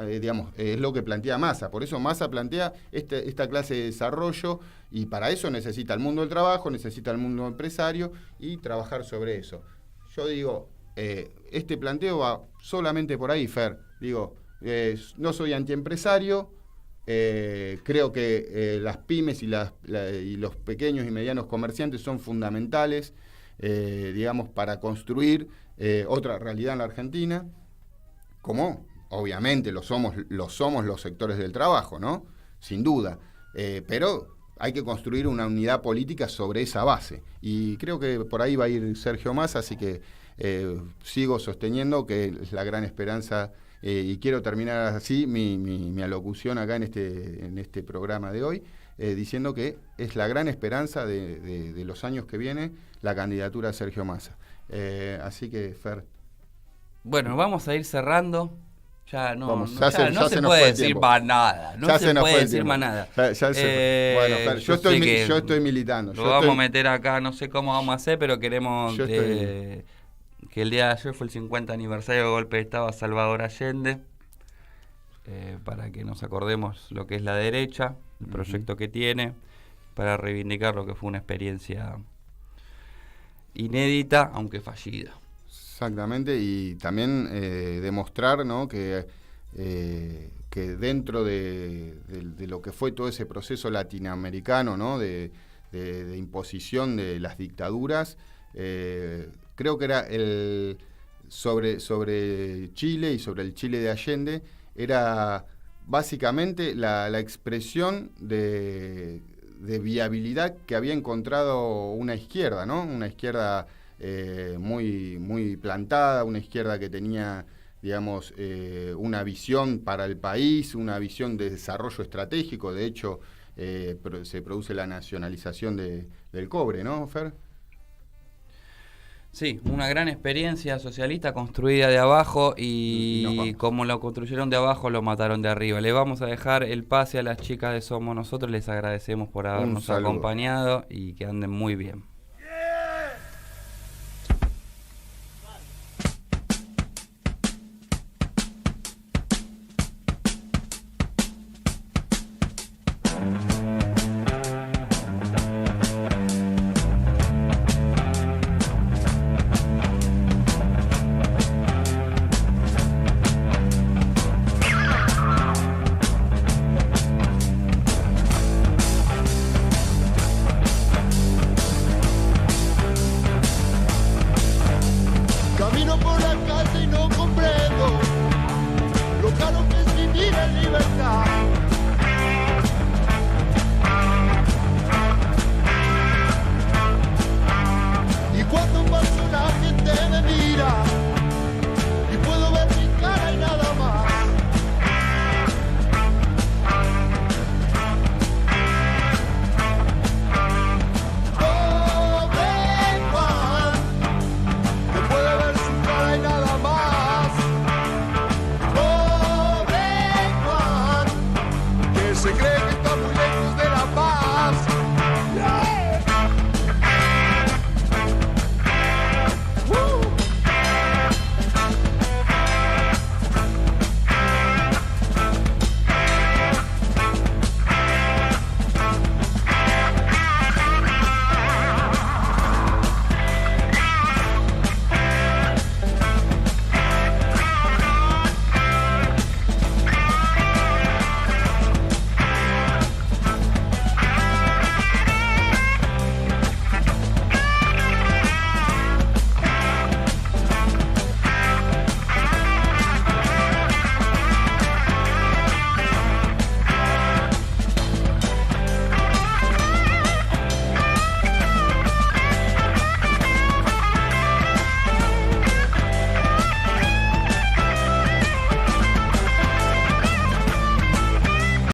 Digamos, es lo que plantea Massa. Por eso Massa plantea esta clase de desarrollo, y para eso necesita el mundo del trabajo, necesita el mundo empresario, y trabajar sobre eso. Yo digo, este planteo va solamente por ahí, Fer. Digo, no soy antiempresario, creo que las pymes y los pequeños y medianos comerciantes son fundamentales, digamos, para construir otra realidad en la Argentina, como obviamente lo somos los sectores del trabajo, ¿no? Sin duda. Pero hay que construir una unidad política sobre esa base. Y creo que por ahí va a ir Sergio Massa, así que sigo sosteniendo que es la gran esperanza, y quiero terminar así mi alocución acá en este programa de hoy, diciendo que es la gran esperanza de los años que vienen la candidatura de Sergio Massa. Así que, Fer. Bueno, vamos a ir cerrando. Ya no se nos puede decir más nada. No se puede decir más nada. Bueno, Fer, yo estoy militando. Lo vamos a meter acá, no sé cómo vamos a hacer, pero queremos que el día de ayer fue el 50 aniversario del golpe de Estado a Salvador Allende, para que nos acordemos lo que es la derecha, el proyecto que tiene, para reivindicar lo que fue una experiencia inédita, aunque fallida. Exactamente, y también demostrar, ¿no?, que dentro de lo que fue todo ese proceso latinoamericano, ¿no?, de imposición de las dictaduras, creo que era sobre Chile y sobre el Chile de Allende, era básicamente la expresión de viabilidad que había encontrado una izquierda, ¿no? Una izquierda muy, muy plantada, una izquierda que tenía, digamos, una visión para el país, una visión de desarrollo estratégico. De hecho, se produce la nacionalización del cobre, ¿no, Fer? Sí, una gran experiencia socialista construida de abajo, y como lo construyeron de abajo, lo mataron de arriba. Le vamos a dejar el pase a las chicas de Somos Nosotros, les agradecemos por habernos acompañado y que anden muy bien.